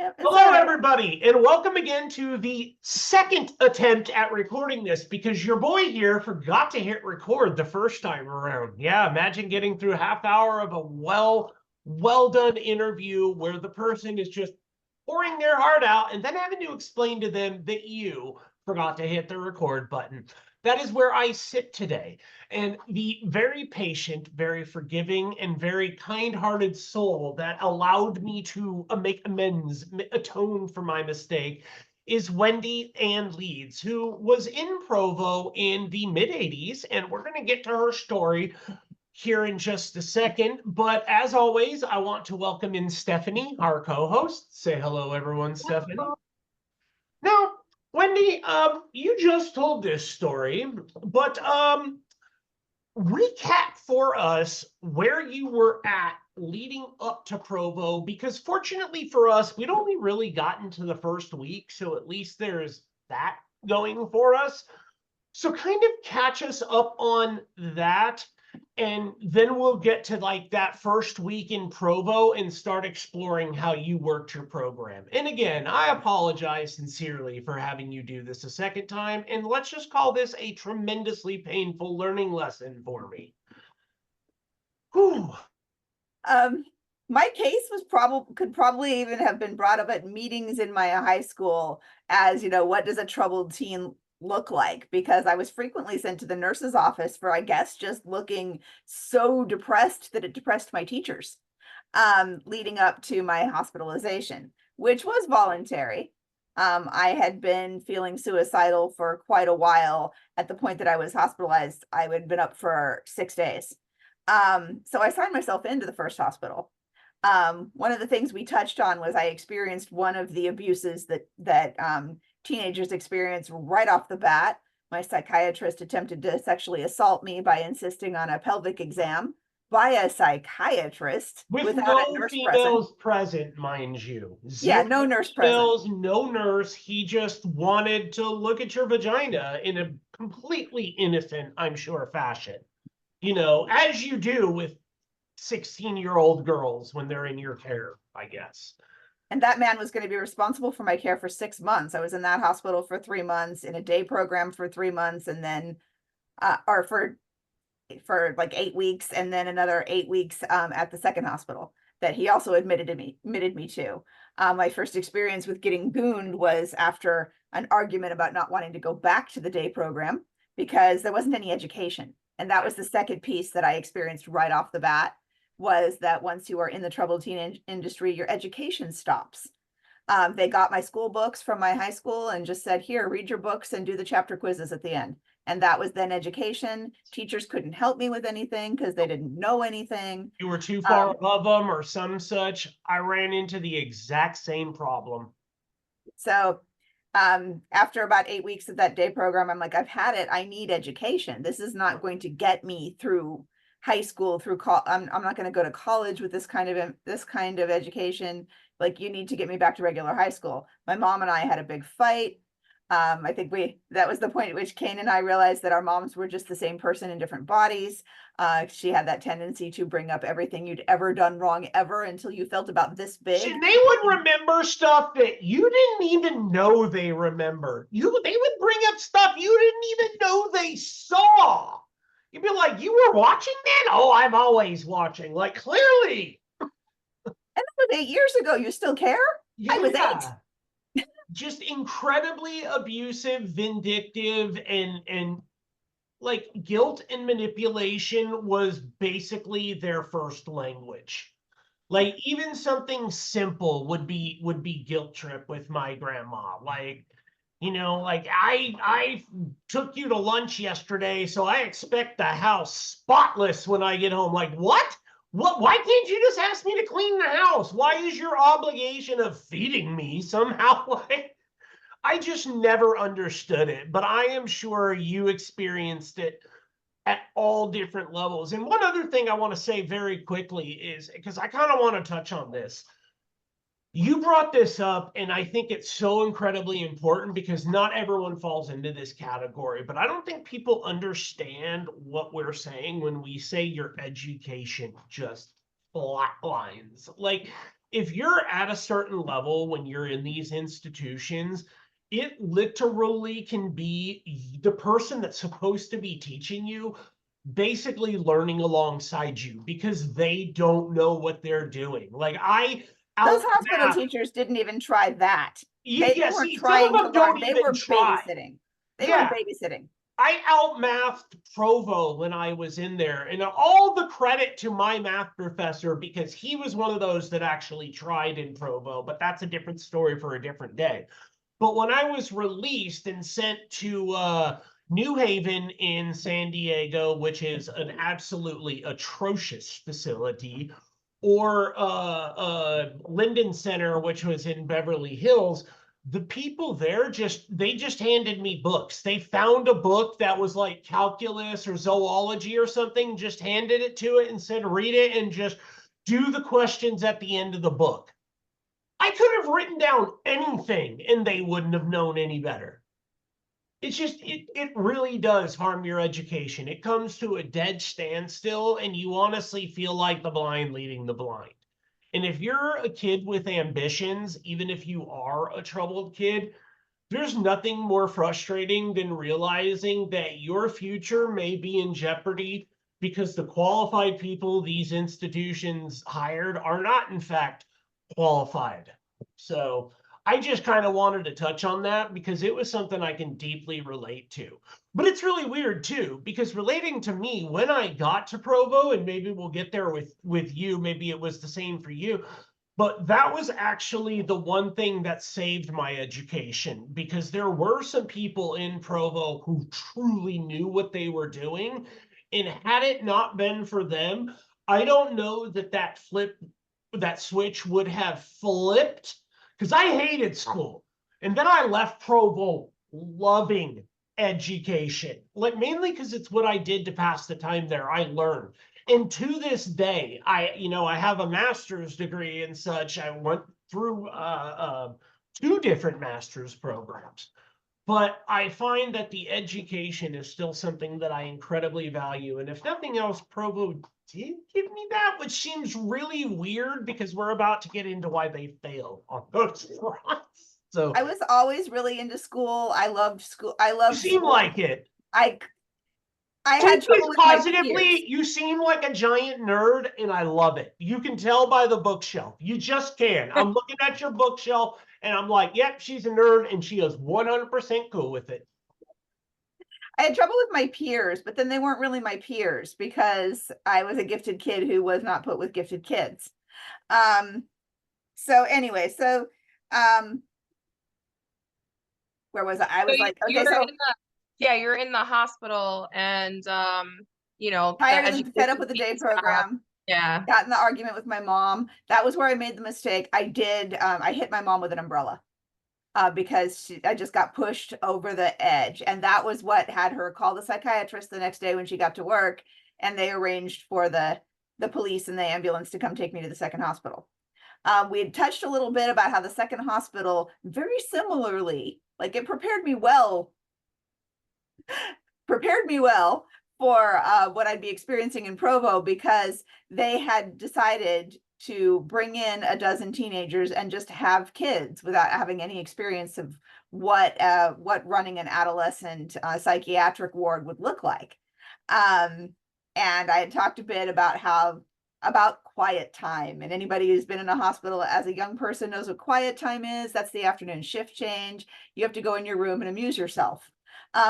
It's all Hello, right. everybody, and welcome again to the second attempt at recording this because your boy here forgot to hit record the first time around. Yeah, imagine getting through half hour of a well done interview where the person is just pouring their heart out and then having to explain to them that you forgot to hit the record button. That is where I sit today. And the very patient, very forgiving, and very kind-hearted soul that allowed me to make amends, atone for my mistake, is WendyAnn Leeds, who was in Provo in the mid-'80s, and we're going to get to her story here in just a second. But as always, I want to welcome in Stephanie, our co-host. Say hello, everyone, Stephanie. Now, Wendy, you just told this story, but recap for us where you were at leading up to Provo, because fortunately for us, we'd only really gotten to the first week, so at least there's that going for us. So kind of catch us up on that, and then we'll get to like that first week in Provo and start exploring how you worked your program. And again, I apologize sincerely for having you do this a second time, and let's just call this a tremendously painful learning lesson for me. Whew. My case was could probably even have been brought up at meetings in my high school as, what does a troubled teen look like? Because I was frequently sent to the nurse's office for, I guess, just looking so depressed that it depressed my teachers, leading up to my hospitalization, which was voluntary. I had been feeling suicidal for quite a while. At the point that I was hospitalized, I had been up for 6 days. So I signed myself into the first hospital. One of the things we touched on was I experienced one of the abuses that teenagers experience right off the bat. My psychiatrist attempted to sexually assault me by insisting on a pelvic exam by a psychiatrist With without a no nurse present. females present, mind you. Yeah, Zero no nurse present. females, no nurse. He just wanted to look at your vagina in a completely innocent, I'm sure, fashion. As you do with 16-year-old girls when they're in your care, I guess. And that man was going to be responsible for my care for 6 months. I was in that hospital for 3 months, in a day program for 3 months, and then, or for like 8 weeks, and then another 8 weeks at the second hospital that he also admitted me to. My first experience with getting gooned was after an argument about not wanting to go back to the day program because there wasn't any education. And that was the second piece that I experienced right off the bat, was that once you are in the troubled teen industry, your education stops. They got my school books from my high school and just said, here, read your books and do the chapter quizzes at the end. And that was then education. Teachers couldn't help me with anything because they didn't know anything. You were too far above them or some such. I ran into the exact same problem. So after about 8 weeks of that day program, I'm like, I've had it. I need education. This is not going to get me through high school, through I'm not going to go to college with this kind of education. Like, you need to get me back to regular high school. My mom and I had a big fight. I think that was the point at which Kane and I realized that our moms were just the same person in different bodies. She had that tendency to bring up everything you'd ever done wrong ever until you felt about this big. And they would remember stuff that you didn't even know they remembered. They would bring up stuff you didn't even know they saw. You'd be like, you were watching that? Oh, I'm always watching. Like, clearly. And that was 8 years ago. You still care? Yeah. I was 8. Just incredibly abusive, vindictive, and like guilt and manipulation was basically their first language. Like, even something simple would be guilt trip with my grandma. Like, like I took you to lunch yesterday, so I expect the house spotless when I get home. Like, what? Why can't you just ask me to clean the house? Why is your obligation of feeding me somehow like I just never understood it, but I am sure you experienced it at all different levels. And one other thing I want to say very quickly is, because I kind of want to touch on this. You brought this up, and I think it's so incredibly important because not everyone falls into this category, but I don't think people understand what we're saying when we say your education just flatlines. Like, if you're at a certain level when you're in these institutions, it literally can be the person that's supposed to be teaching you basically learning alongside you because they don't know what they're doing. Like I Those out hospital math. teachers didn't even try that. They Yeah, weren't see, some of trying to them don't learn. They even were try. babysitting. They were Yeah, babysitting. I outmathed Provo when I was in there, and all the credit to my math professor because he was one of those that actually tried in Provo, but that's a different story for a different day. But when I was released and sent to New Haven in San Diego, which is an absolutely atrocious facility, or Linden Center, which was in Beverly Hills, the people there just handed me books. They found a book that was like calculus or zoology or something, just handed it to it and said, read it and just do the questions at the end of the book. I could have written down anything and they wouldn't have known any better. It's just, it really does harm your education. It comes to a dead standstill, and you honestly feel like the blind leading the blind. And if you're a kid with ambitions, even if you are a troubled kid, there's nothing more frustrating than realizing that your future may be in jeopardy because the qualified people these institutions hired are not, in fact, qualified. So I just kind of wanted to touch on that because it was something I can deeply relate to. But it's really weird too, because relating to me, when I got to Provo, and maybe we'll get there with you, maybe it was the same for you, but that was actually the one thing that saved my education because there were some people in Provo who truly knew what they were doing. And had it not been for them, I don't know that switch would have flipped because I hated school. And then I left Provo loving education, like mainly because it's what I did to pass the time there. I learned. And to this day, I have a master's degree and such. I went through two different master's programs, but I find that the education is still something that I incredibly value. And if nothing else, Provo did give me that, which seems really weird because we're about to get into why they fail on those fronts. So I was always really into school. I loved school. I you loved seem school. like it. I I Take had trouble this with my peers. positively. You seem like a giant nerd, and I love it. You can tell by the bookshelf. You just can. I'm looking at your bookshelf, and I'm like, yep, she's a nerd, and she is 100% cool with it. I had trouble with my peers, but then they weren't really my peers because I was a gifted kid who was not put with gifted kids. Um, so anyway, um, where was I? I So was like, okay, you're in so the, yeah, you're in the hospital and the tired and fed up education with the day piece got up. program. Yeah. Got in the argument with my mom. That was where I made the mistake. I hit my mom with an umbrella. Because I just got pushed over the edge. And that was what had her call the psychiatrist the next day when she got to work. And they arranged for the police and the ambulance to come take me to the second hospital. We had touched a little bit about how the second hospital, very similarly, like it prepared me well for what I'd be experiencing in Provo because they had decided to bring in a dozen teenagers and just have kids without having any experience of what running an adolescent psychiatric ward would look like. And I had talked a bit about quiet time, and anybody who's been in a hospital as a young person knows what quiet time is. That's the afternoon shift change. You have to go in your room and amuse yourself.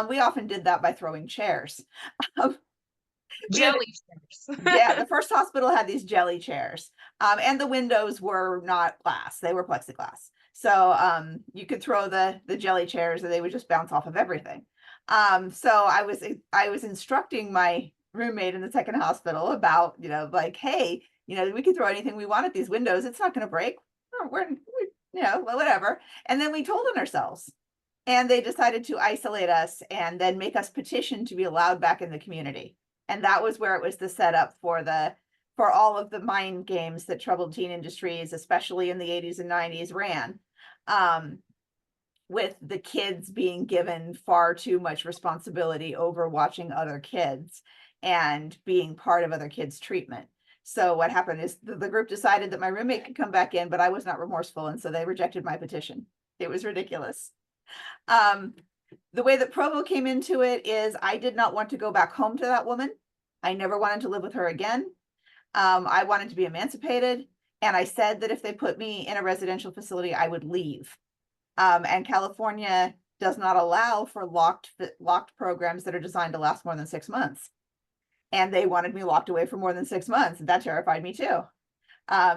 We often did that by throwing chairs. Jelly chairs. Yeah, the first hospital had these jelly chairs, and the windows were not glass; they were plexiglass. So you could throw the jelly chairs, and they would just bounce off of everything. So I was instructing my roommate in the second hospital about like, hey, we can throw anything we want at these windows; it's not going to break. Whatever. And then we told on ourselves, and they decided to isolate us and then make us petition to be allowed back in the community. And that was where it was the setup for all of the mind games that troubled teen industries, especially in the 80s and 90s, ran, with the kids being given far too much responsibility over watching other kids and being part of other kids' treatment. So what happened is the group decided that my roommate could come back in, but I was not remorseful, and so they rejected my petition. It was ridiculous. The way that Provo came into it is I did not want to go back home to that woman. I never wanted to live with her again. I wanted to be emancipated, and I said that if they put me in a residential facility, I would leave. And California does not allow for locked programs that are designed to last more than 6 months. And they wanted me locked away for more than 6 months. That terrified me too.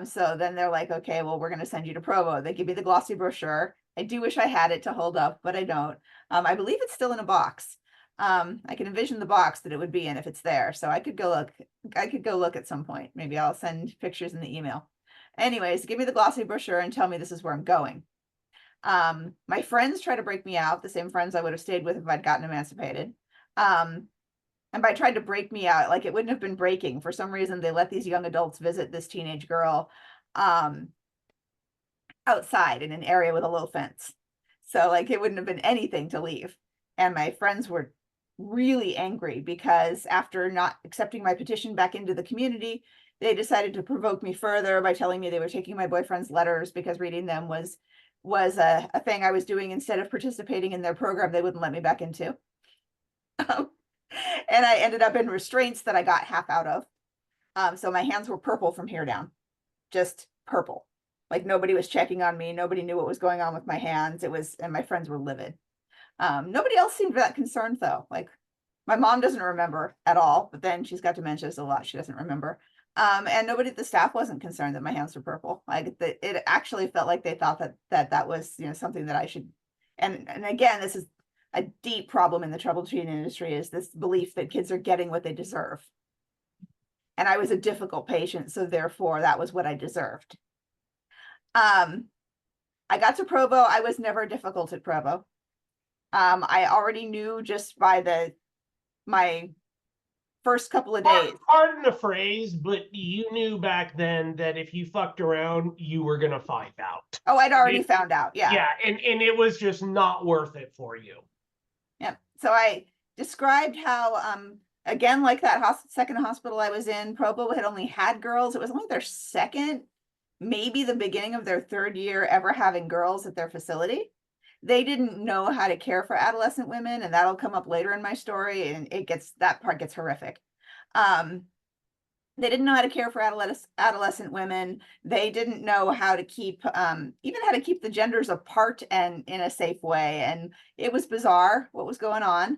So then they're like, okay, well, we're going to send you to Provo. They give me the glossy brochure. I do wish I had it to hold up, but I don't. I believe it's still in a box. I can envision the box that it would be in if it's there. So I could go look. I could go look at some point. Maybe I'll send pictures in the email. Anyways, give me the glossy brochure and tell me this is where I'm going. My friends try to break me out, the same friends I would have stayed with if I'd gotten emancipated. And by tried to break me out, like it wouldn't have been breaking. For some reason, they let these young adults visit this teenage girl outside in an area with a low fence. So like it wouldn't have been anything to leave. And my friends were really angry because after not accepting my petition back into the community, they decided to provoke me further by telling me they were taking my boyfriend's letters because reading them was a thing I was doing instead of participating in their program they wouldn't let me back into. And I ended up in restraints that I got half out of. So my hands were purple from here down, just purple. Like nobody was checking on me. Nobody knew what was going on with my hands. And my friends were livid. Nobody else seemed that concerned though. Like my mom doesn't remember at all, but then she's got dementia, so a lot she doesn't remember. And nobody at the staff wasn't concerned that my hands were purple. Like it actually felt like they thought that was, something that I should. And again, this is a deep problem in the troubleshooting industry, is this belief that kids are getting what they deserve. And I was a difficult patient, so therefore that was what I deserved. I got to Provo. I was never difficult at Provo. I already knew just by my first couple of days. Pardon the phrase, but you knew back then that if you fucked around, you were gonna find out. Oh, I'd already found out. Yeah. Yeah, and it was just not worth it for you. Yep. So I described how, again, like that second hospital I was in, Provo had only had girls. It was only their second, maybe the beginning of their third year ever having girls at their facility. They didn't know how to care for adolescent women, and that'll come up later in my story, and that part gets horrific. They didn't know how to care for adolescent women. They didn't know how to keep, even how to keep the genders apart and in a safe way. And it was bizarre what was going on.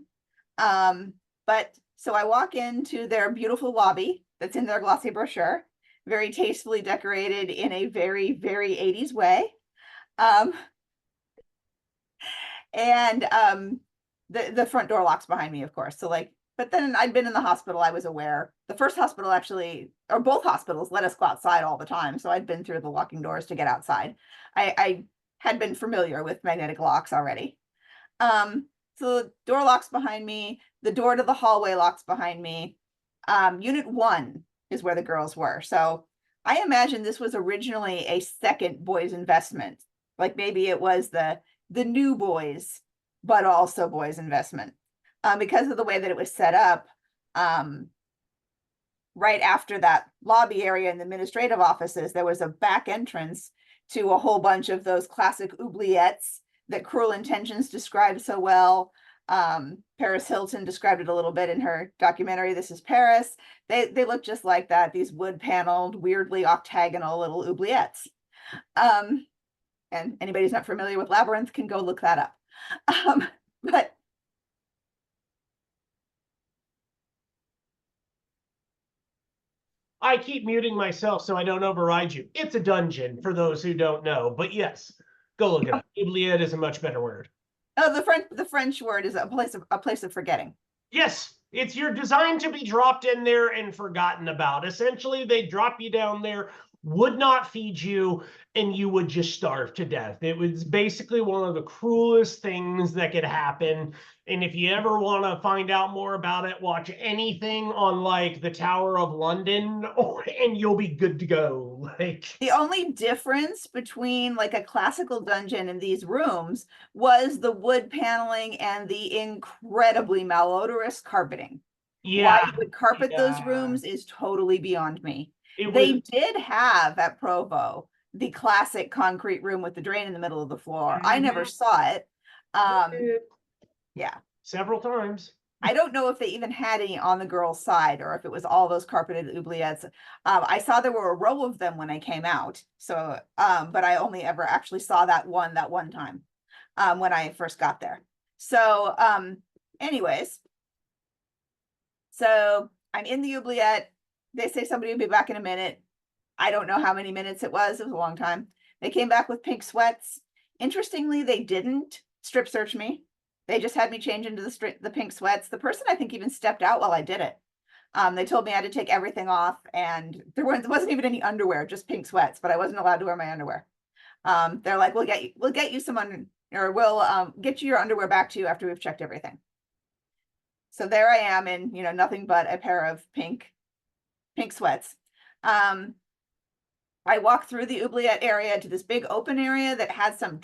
But so I walk into their beautiful lobby that's in their glossy brochure, very tastefully decorated in a very, very 80s way. The front door locks behind me, of course. So like, but then I'd been in the hospital. I was aware. The first hospital actually, or both hospitals, let us go outside all the time. So I'd been through the locking doors to get outside. I had been familiar with magnetic locks already. So the door locks behind me. The door to the hallway locks behind me. Unit 1 is where the girls were. So I imagine this was originally a second boys investment. Like maybe it was the new boys, but also boys investment. Because of the way that it was set up, right after that lobby area in the administrative offices, there was a back entrance to a whole bunch of those classic oubliettes that Cruel Intentions described so well. Paris Hilton described it a little bit in her documentary, This is Paris. They look just like that, these wood paneled, weirdly octagonal little oubliettes. And anybody who's not familiar with Labyrinth can go look that up. But I keep muting myself so I don't override you. It's a dungeon for those who don't know, but yes, go look it up. Oubliette is a much better word. Oh, the French word is a place of forgetting. Yes, you're designed to be dropped in there and forgotten about. Essentially, they drop you down there, would not feed you, and you would just starve to death. It was basically one of the cruelest things that could happen. And if you ever want to find out more about it, watch anything on like the Tower of London, and you'll be good to go. Like the only difference between like a classical dungeon and these rooms was the wood paneling and the incredibly malodorous carpeting. Yeah, why you would carpet those rooms is totally beyond me. It They was did have at Provo the classic concrete room with the drain in the middle of the floor. I never Mhm. saw it. Yeah. Several times. I don't know if they even had any on the girls' side or if it was all those carpeted oubliettes. I saw there were a row of them when I came out. So, but I only ever actually saw that one time, when I first got there. So, anyways, so I'm in the oubliette. They say somebody will be back in a minute. I don't know how many minutes it was. It was a long time. They came back with pink sweats. Interestingly, they didn't strip search me. They just had me change into the pink sweats. The person I think even stepped out while I did it. They told me I had to take everything off, and there wasn't even any underwear, just pink sweats, but I wasn't allowed to wear my underwear. They're like, we'll get you some or we'll get you your underwear back to you after we've checked everything. So there I am in, nothing but a pair of pink sweats. I walked through the oubliette area to this big open area that had some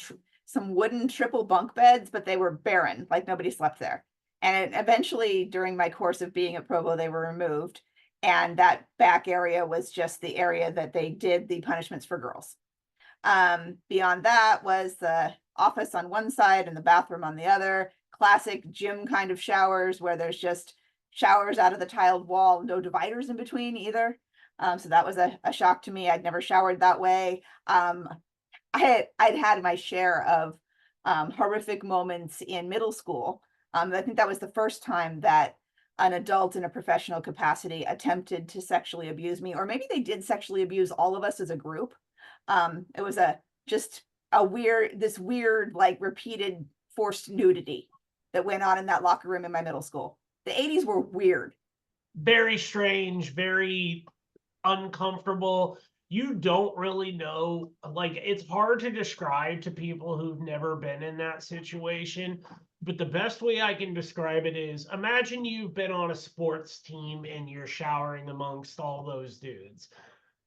wooden triple bunk beds, but they were barren, like nobody slept there. And eventually, during my course of being at Provo, they were removed. And that back area was just the area that they did the punishments for girls. Beyond that was the office on one side and the bathroom on the other. Classic gym kind of showers where there's just showers out of the tiled wall, no dividers in between either. So that was a shock to me. I'd never showered that way. I'd had my share of horrific moments in middle school. I think that was the first time that an adult in a professional capacity attempted to sexually abuse me, or maybe they did sexually abuse all of us as a group. It was this weird, like repeated forced nudity that went on in that locker room in my middle school. The 80s were weird. Very strange, very uncomfortable. You don't really know, like, it's hard to describe to people who've never been in that situation. But the best way I can describe it is, imagine you've been on a sports team and you're showering amongst all those dudes.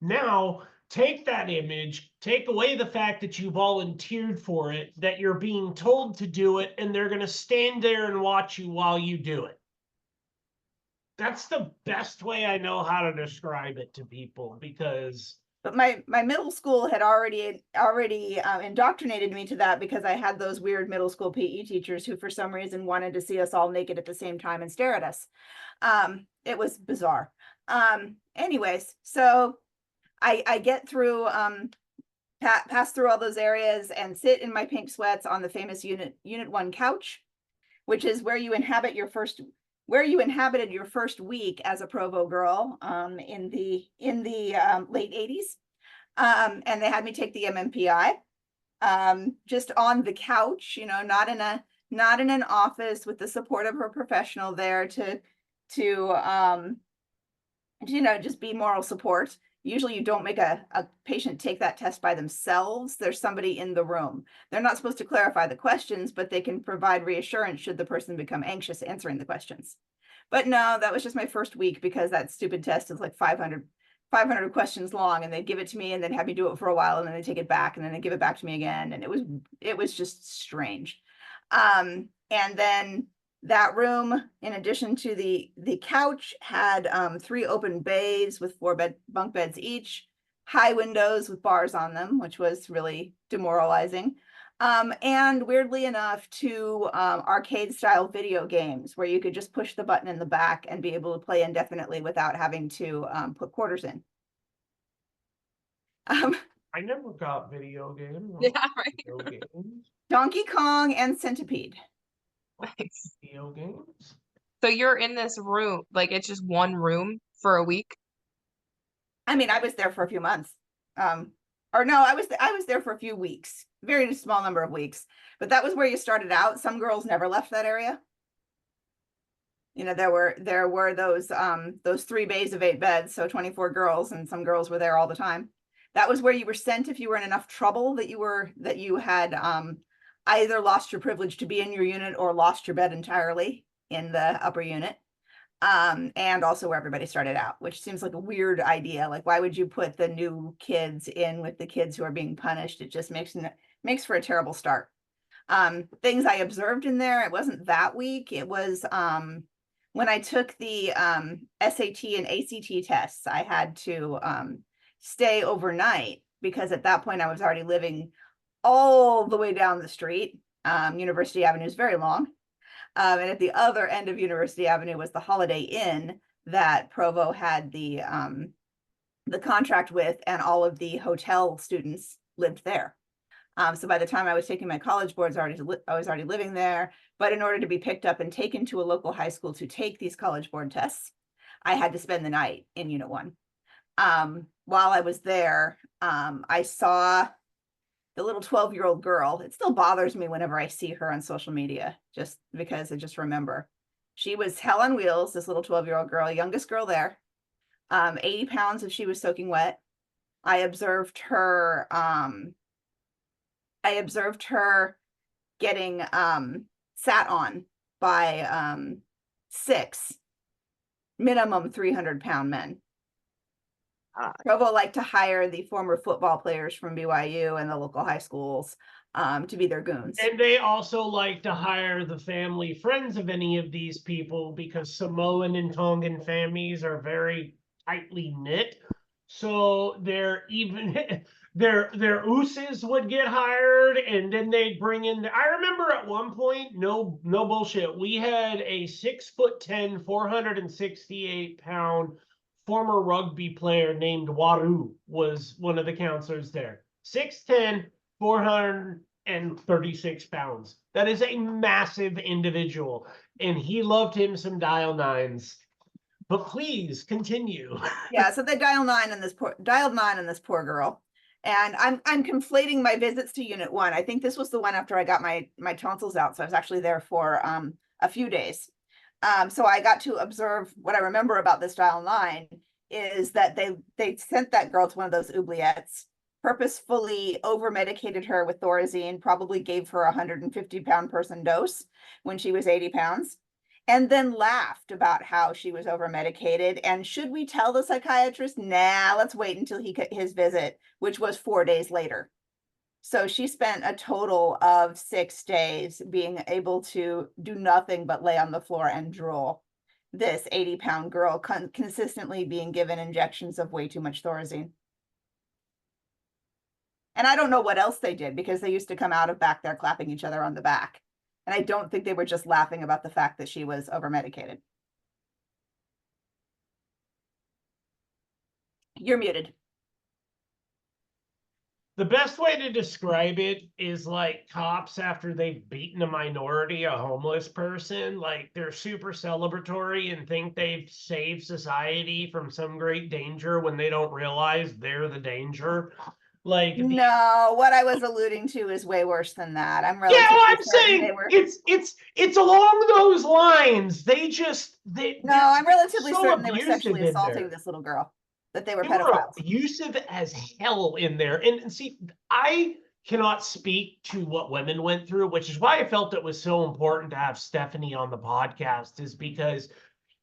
Now, take that image, take away the fact that you volunteered for it, that you're being told to do it, and they're going to stand there and watch you while you do it. That's the best way I know how to describe it to people, because But my middle school had already indoctrinated me to that, because I had those weird middle school PE teachers who for some reason wanted to see us all naked at the same time and stare at us. It was bizarre. Anyways, so I get through, pass through all those areas and sit in my pink sweats on the famous unit 1 couch, which is where you inhabited your first week as a Provo girl, in the late 80s. And they had me take the MMPI, just on the couch, not in an office, with the support of a professional there to just be moral support. Usually you don't make a patient take that test by themselves. There's somebody in the room. They're not supposed to clarify the questions, but they can provide reassurance should the person become anxious answering the questions. But no, that was just my first week, because that stupid test is like 500 questions long, and they'd give it to me and then have me do it for a while, and then they take it back and then they give it back to me again. And it was just strange. And then that room, in addition to the couch, had 3 open bays with 4 bunk beds each, high windows with bars on them, which was really demoralizing. And weirdly enough, 2 arcade style video games where you could just push the button in the back and be able to play indefinitely without having to put quarters in. I never got video games. Yeah, right. Video games. Donkey Kong and Centipede. Nice. Video games. So you're in this room, like it's just one room for a week? I mean, I was there for a few months. Or no, I was there for a few weeks, very small number of weeks. But that was where you started out. Some girls never left that area. There were those 3 bays of 8 beds, so 24 girls, and some girls were there all the time. That was where you were sent if you were in enough trouble that you had either lost your privilege to be in your unit or lost your bed entirely in the upper unit. And also where everybody started out, which seems like a weird idea. Like, why would you put the new kids in with the kids who are being punished? It just makes for a terrible start. Things I observed in there, it wasn't that weak. It was when I took the SAT and ACT tests, I had to stay overnight because at that point I was already living all the way down the street. University Avenue is very long. And at the other end of University Avenue was the Holiday Inn that Provo had the contract with, and all of the hotel students lived there. So by the time I was taking my college boards, I was already living there. But in order to be picked up and taken to a local high school to take these college board tests, I had to spend the night in Unit 1. While I was there, I saw the little 12-year-old girl. It still bothers me whenever I see her on social media, just because I just remember. She was hell on wheels, this little 12-year-old girl, youngest girl there. 80 pounds if she was soaking wet. I observed her getting sat on by 6 minimum 300-pound men. Provo liked to hire the former football players from BYU and the local high schools to be their goons. And they also like to hire the family friends of any of these people, because Samoan and Tongan families are very tightly knit. So they're even their ooses would get hired, and then they'd bring in. I remember at one point, no bullshit, we had a 6'10", 468-pound former rugby player named Waru was one of the counselors there. 6'10", 436 pounds. That is a massive individual, and he loved him some dial nines. But please continue. Yeah, so they dialed 9 on this poor girl. And I'm conflating my visits to Unit 1. I think this was the one after I got my tonsils out, so I was actually there for a few days. So I got to observe. What I remember about this dial 9 is that they sent that girl to one of those oubliettes, purposefully over medicated her with Thorazine, probably gave her a 150-pound person dose when she was 80 pounds, and then laughed about how she was over medicated. And should we tell the psychiatrist? Nah, let's wait until his visit, which was 4 days later. So she spent a total of 6 days being able to do nothing but lay on the floor and drool. This 80-pound girl consistently being given injections of way too much Thorazine. And I don't know what else they did, because they used to come out of back there clapping each other on the back. And I don't think they were just laughing about the fact that she was over medicated. You're muted. The best way to describe it is like cops after they've beaten a minority, a homeless person, like they're super celebratory and think they've saved society from some great danger when they don't realize they're the danger. Like no, what I was alluding to is way worse than that. I'm relatively I'm saying it's along those lines. I'm relatively certain they were sexually assaulting this little girl, that they were pedophiles. Were abusive as hell in there. And see, I cannot speak to what women went through, which is why I felt it was so important to have Stephanie on the podcast, is because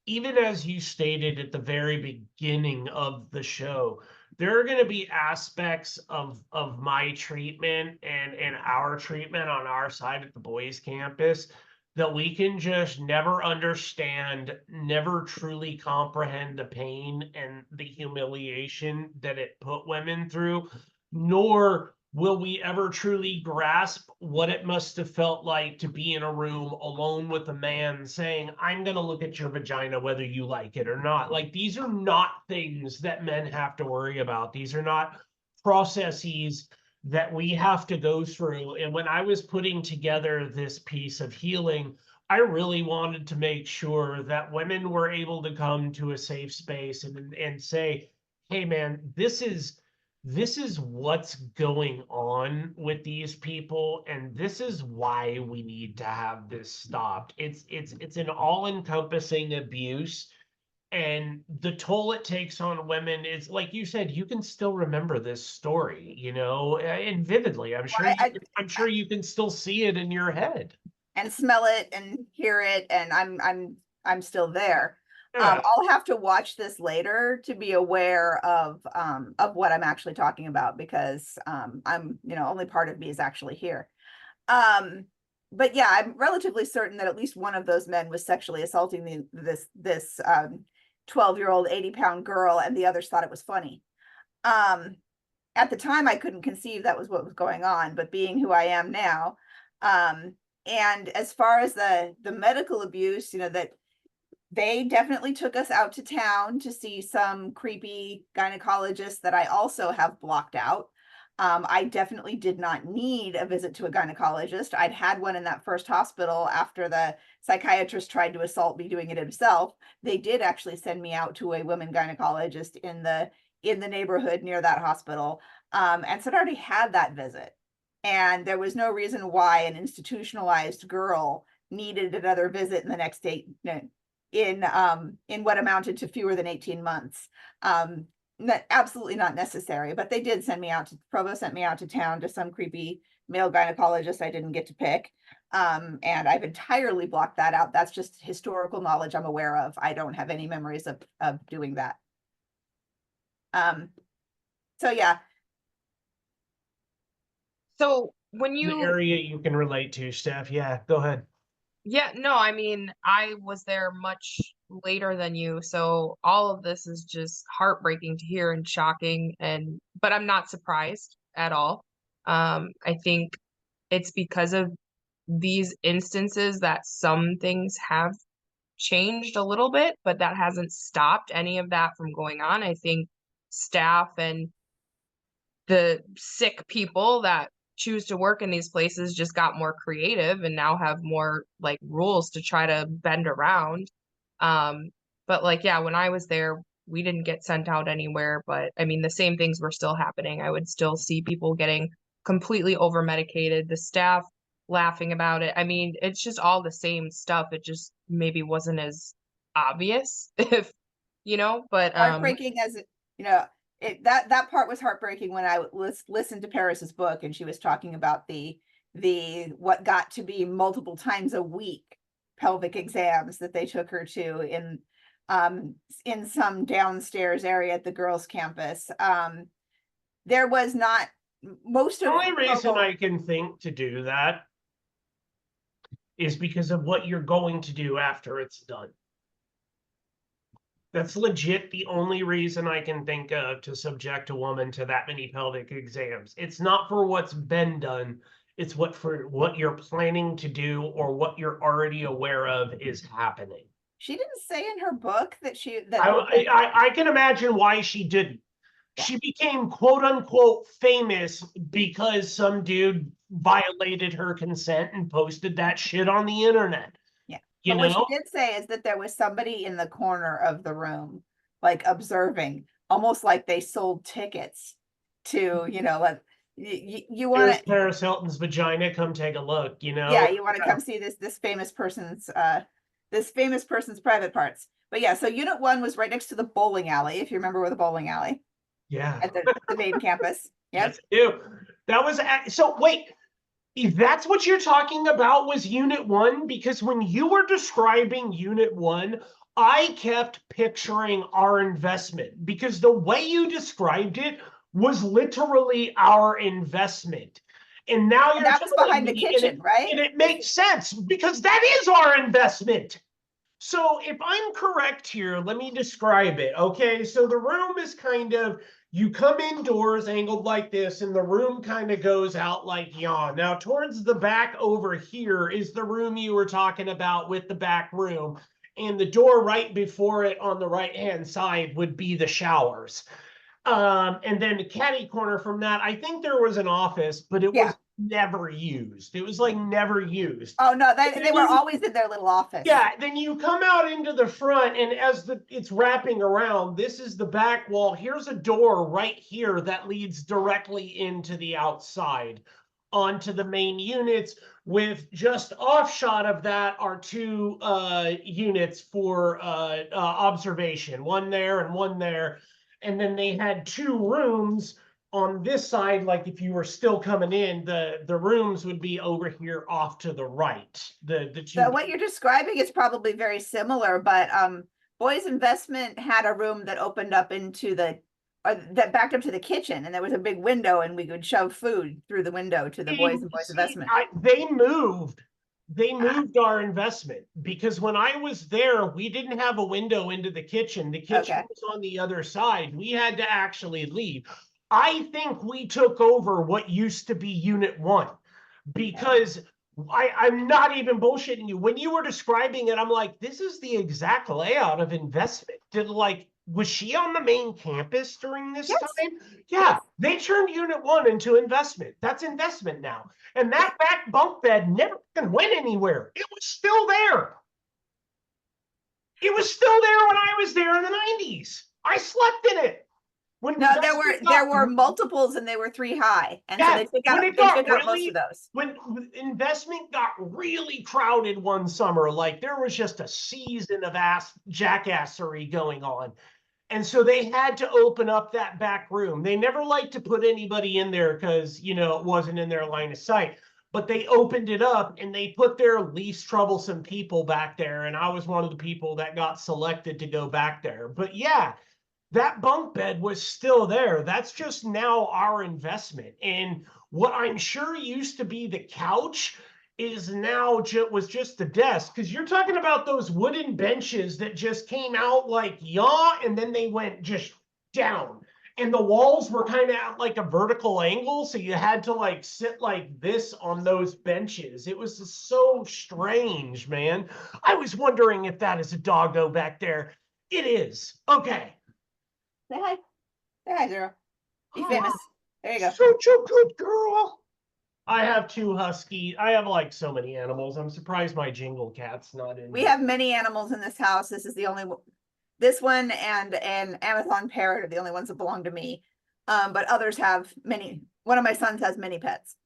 even as you stated at the very beginning of the show, there are going to be aspects of my treatment and our treatment on our side at the boys' campus that we can just never understand, never truly comprehend the pain and the humiliation that it put women through, nor will we ever truly grasp what it must have felt like to be in a room alone with a man saying, I'm going to look at your vagina whether you like it or not. Like, these are not things that men have to worry about. These are not processes that we have to go through. And when I was putting together this piece of healing, I really wanted to make sure that women were able to come to a safe space and say, hey man, this is what's going on with these people, and this is why we need to have this stopped. It's an all-encompassing abuse. And the toll it takes on women is, like you said, you can still remember this story, and vividly. I'm sure you can still see it in your head and smell it and hear it, and I'm still there. I'll have to watch this later to be aware of what I'm actually talking about, because I'm only part of me is actually here. but yeah, I'm relatively certain that at least one of those men was sexually assaulting this 12-year-old 80-pound girl, and the others thought it was funny. At the time, I couldn't conceive that was what was going on, but being who I am now, and as far as the medical abuse, that they definitely took us out to town to see some creepy gynecologist that I also have blocked out. I definitely did not need a visit to a gynecologist. I'd had one in that first hospital after the psychiatrist tried to assault me doing it himself. They did actually send me out to a women gynecologist in the neighborhood near that hospital. And so I already had that visit. And there was no reason why an institutionalized girl needed another visit in the next day, in what amounted to fewer than 18 months. Absolutely not necessary, but they did send me out to Provo, sent me out to town to some creepy male gynecologist I didn't get to pick. And I've entirely blocked that out. That's just historical knowledge I'm aware of. I don't have any memories of doing that. So yeah. So when The you, area you can relate to, Steph. Yeah, go ahead. yeah, no, I mean, I was there much later than you, so all of this is just heartbreaking to hear and shocking, but I'm not surprised at all. I think it's because of these instances that some things have changed a little bit, but that hasn't stopped any of that from going on. I think staff and the sick people that choose to work in these places just got more creative and now have more like rules to try to bend around. But like, yeah, when I was there, we didn't get sent out anywhere, but I mean, the same things were still happening. I would still see people getting completely over medicated, the staff laughing about it. I mean, it's just all the same stuff. It just maybe wasn't as obvious if, but Heartbreaking as that part was heartbreaking when I listened to Paris's book, and she was talking about the what got to be multiple times a week pelvic exams that they took her to in some downstairs area at the girls' campus. There was not most The of only reason Provo. I can think to do that is because of what you're going to do after it's done. That's legit the only reason I can think of to subject a woman to that many pelvic exams. It's not for what's been done. It's for what you're planning to do or what you're already aware of is happening. She didn't say in her book that I can imagine why she didn't. Yeah. She became quote unquote famous because some dude violated her consent and posted that shit on the internet. Yeah. You But what know? she did say is that there was somebody in the corner of the room, like observing, almost like they sold tickets to, like you want There's to, Paris Hilton's vagina. Come take a look. yeah, you want to come see this famous person's private parts. But yeah, so unit 1 was right next to the bowling alley, if you remember where the bowling alley Yeah. at the main campus. Yep. Yes, I do. That was so. Wait, if that's what you're talking about was Unit 1, because when you were describing Unit 1, I kept picturing our investment because the way you described it was literally our investment. And now And you're that was telling behind the me, kitchen, right? and it makes sense because that is our investment. So if I'm correct here, let me describe it. Okay, so the room is kind of, you come indoors angled like this, and the room kind of goes out like yawn. Now, towards the back over here is the room you were talking about with the back room. And the door right before it on the right-hand side would be the showers. And then the caddy corner from that, I think there was an office, but it was never used. It was like never used. Oh no, they were always in their little office. Yeah, then you come out into the front, and as it's wrapping around, this is the back wall. Here's a door right here that leads directly into the outside, onto the main units, with just offshot of that are 2 units for observation, one there and one there. And then they had 2 rooms on this side, like if you were still coming in, the rooms would be over here off to the right. The 2. So what you're describing is probably very similar, but Boys Investment had a room that opened up into that backed up to the kitchen, and there was a big window, and we could shove food through the window to the Boys and Boys Investment. They moved they moved our investment because when I was there, we didn't have a window into the kitchen. The kitchen Okay. was on the other side. We had to actually leave. I think we took over what used to be Unit 1 because I'm not even bullshitting you. When you were describing it, I'm like, this is the exact layout of investment. Was she on the main campus during this Yes. time? Yeah, they turned Unit 1 into investment. That's investment now. And that back bunk bed never went anywhere. It was still there. It was still there when I was there in the 90s. I slept in it. When No, there were multiples and they were 3 high. And so they took out most of those. When investment got really crowded one summer, like there was just a season of jackassery going on. And so they had to open up that back room. They never liked to put anybody in there because, it wasn't in their line of sight. But they opened it up and they put their least troublesome people back there. And I was one of the people that got selected to go back there. But yeah, that bunk bed was still there. That's just now our investment. And what I'm sure used to be the couch is now was just the desk. Because you're talking about those wooden benches that just came out like yaw, and then they went just down. And the walls were kind of at like a vertical angle. So you had to like sit like this on those benches. It was just so strange, man. I was wondering if that is a doggo back there. It is. Okay. Say hi. Say hi, Zero. Be famous. There you go. Such a good girl. I have 2 huskies. I have like so many animals. I'm surprised my jingle cat's not in. We have many animals in this house. This is the only one. This one and an Amazon parrot are the only ones that belong to me. But others have many. One of my sons has many pets.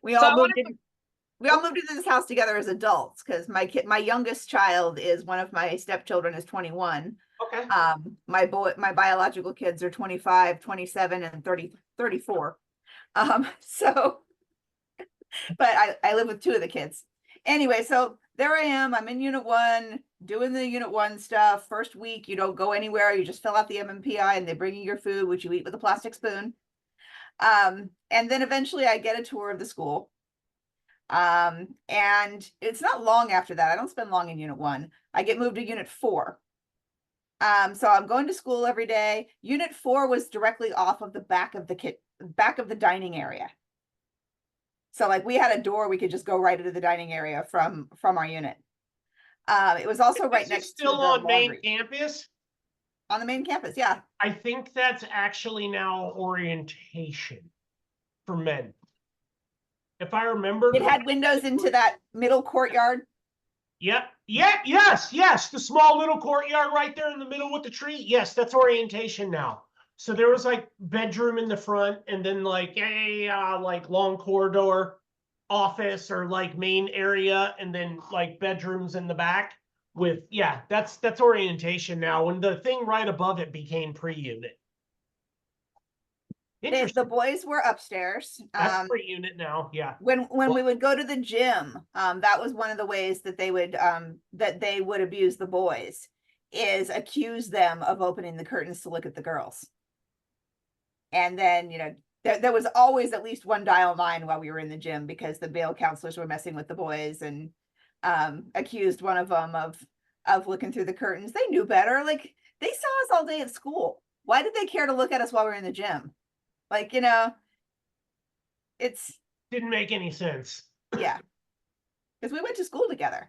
We all moved into this house together as adults because my youngest child is one of my stepchildren is 21. Okay. My biological kids are 25, 27, and 34. So, but I live with 2 of the kids. Anyway, so there I am. I'm in Unit 1, doing the Unit 1 stuff. First week, you don't go anywhere. You just fill out the MMPI and they bring you your food, which you eat with a plastic spoon. And then eventually I get a tour of the school. And it's not long after that. I don't spend long in Unit 1. I get moved to Unit 4. So I'm going to school every day. Unit 4 was directly off of the back of the dining area. So like we had a door, we could just go right into the dining area from our unit. It was also right next to the on laundry. main campus? On the main campus, yeah. I think that's actually now orientation for men. If I remember. It had windows into that middle courtyard. Yep. Yeah. Yes. The small little courtyard right there in the middle with the tree. Yes, that's orientation now. So there was like bedroom in the front, and then like a like long corridor, office or like main area, and then like bedrooms in the back. With that's orientation now. When the thing right above it became pre-unit. The boys were upstairs. That's pre-unit now. Yeah. When we would go to the gym, that was one of the ways that they would abuse the boys, is accuse them of opening the curtains to look at the girls. And then, there was always at least one dial 9 while we were in the gym because the male counselors were messing with the boys and accused one of them of looking through the curtains. They knew better. Like, they saw us all day at school. Why did they care to look at us while we were in the gym? Like, it's didn't make any sense. Yeah, because we went to school together.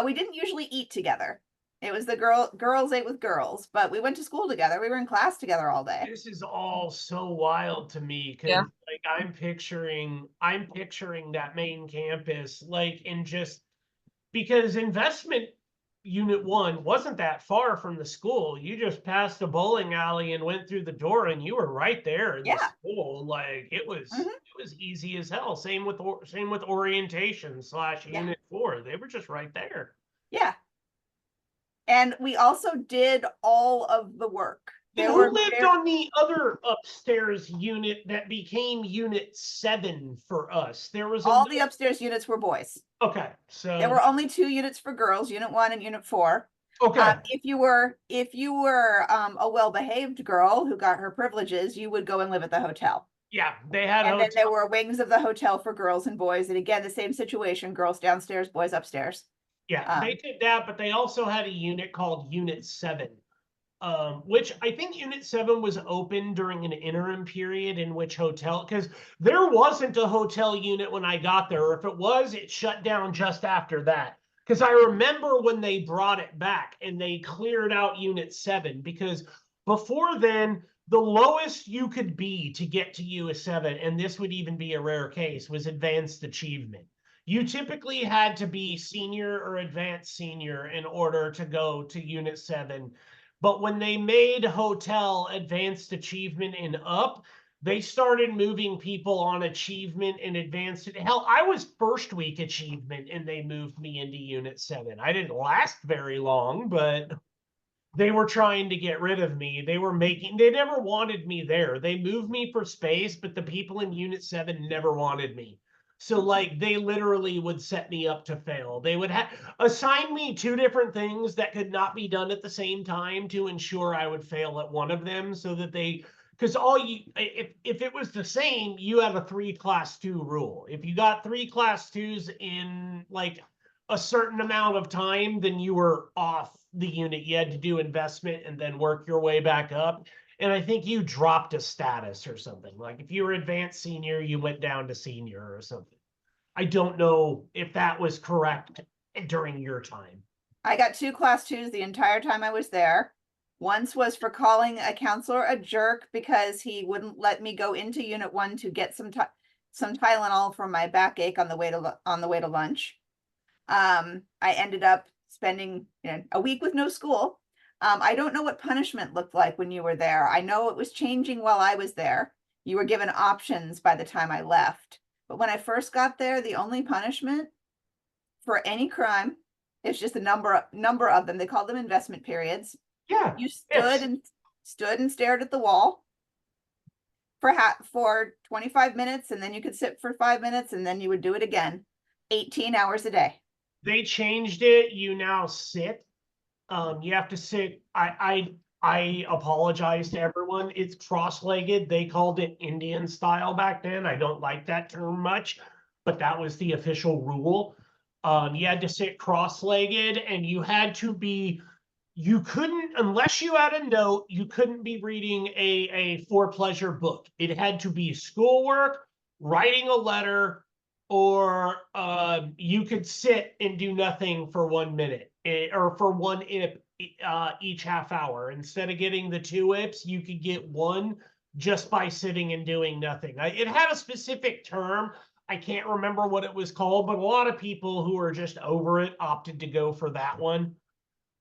We didn't usually eat together. It was the girls ate with girls, but we went to school together. We were in class together all day. This is all so wild to me because like I'm picturing that main campus, like, and just because investment Unit 1 wasn't that far from the school. You just passed a bowling alley and went through the door and you were right there in the school. Like it was easy as hell. Same with orientation / Unit 4. They were just right there. Yeah. And we also did all of the work. Who lived on the other upstairs unit that became Unit 7 for us? There was all the upstairs units were boys. Okay, so there were only 2 units for girls, Unit 1 and Unit 4. Okay. If you were a well-behaved girl who got her privileges, you would go and live at the hotel. Yeah, they had And then there hotel. were wings of the hotel for girls and boys. And again, the same situation, girls downstairs, boys upstairs. Yeah, they did that, but they also had a unit called Unit 7, which I think Unit 7 was open during an interim period in which hotel, because there wasn't a hotel unit when I got there. Or if it was, it shut down just after that. Because I remember when they brought it back and they cleared out Unit 7, because before then, the lowest you could be to get to US7, and this would even be a rare case, was advanced achievement. You typically had to be senior or advanced senior in order to go to Unit 7. But when they made hotel advanced achievement and up, they started moving people on achievement and advanced. Hell, I was first week achievement and they moved me into Unit 7. I didn't last very long, but they were trying to get rid of me. They never wanted me there. They moved me for space, but the people in Unit 7 never wanted me. So like they literally would set me up to fail. They would assign me two different things that could not be done at the same time to ensure I would fail at one of them, so that because if it was the same, you have a 3 class 2 rule. If you got 3 class 2s in like a certain amount of time, then you were off the unit. You had to do investment and then work your way back up. And I think you dropped a status or something. Like if you were advanced senior, you went down to senior or something. I don't know if that was correct during your time. I got 2 class 2s the entire time I was there. Once was for calling a counselor a jerk because he wouldn't let me go into Unit 1 to get some Tylenol for my backache on the way to lunch. I ended up spending a week with no school. I don't know what punishment looked like when you were there. I know it was changing while I was there. You were given options by the time I left. But when I first got there, the only punishment for any crime is just a number of them. They called them investment periods. Yeah. You stood and stared at the wall for 25 minutes, and then you could sit for 5 minutes, and then you would do it again. 18 hours a day. They changed it. You now sit. You have to sit. I apologize to everyone. It's cross-legged. They called it Indian style back then. I don't like that term much, but that was the official rule. You had to sit cross-legged, and you couldn't, unless you had a note, you couldn't be reading a for pleasure book. It had to be schoolwork, writing a letter, or you could sit and do nothing for 1 minute, or for one IP each half hour. Instead of getting the 2 IPs, you could get 1 just by sitting and doing nothing. It had a specific term. I can't remember what it was called, but a lot of people who are just over it opted to go for that one.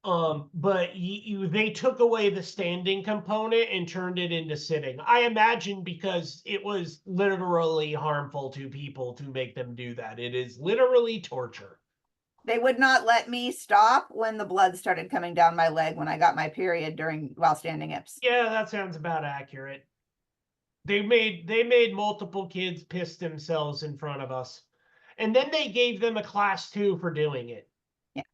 But they took away the standing component and turned it into sitting. I imagine because it was literally harmful to people to make them do that. It is literally torture. They would not let me stop when the blood started coming down my leg when I got my period while standing IPs. Yeah, that sounds about accurate. They made multiple kids piss themselves in front of us. And then they gave them a class 2 for doing it. Yeah.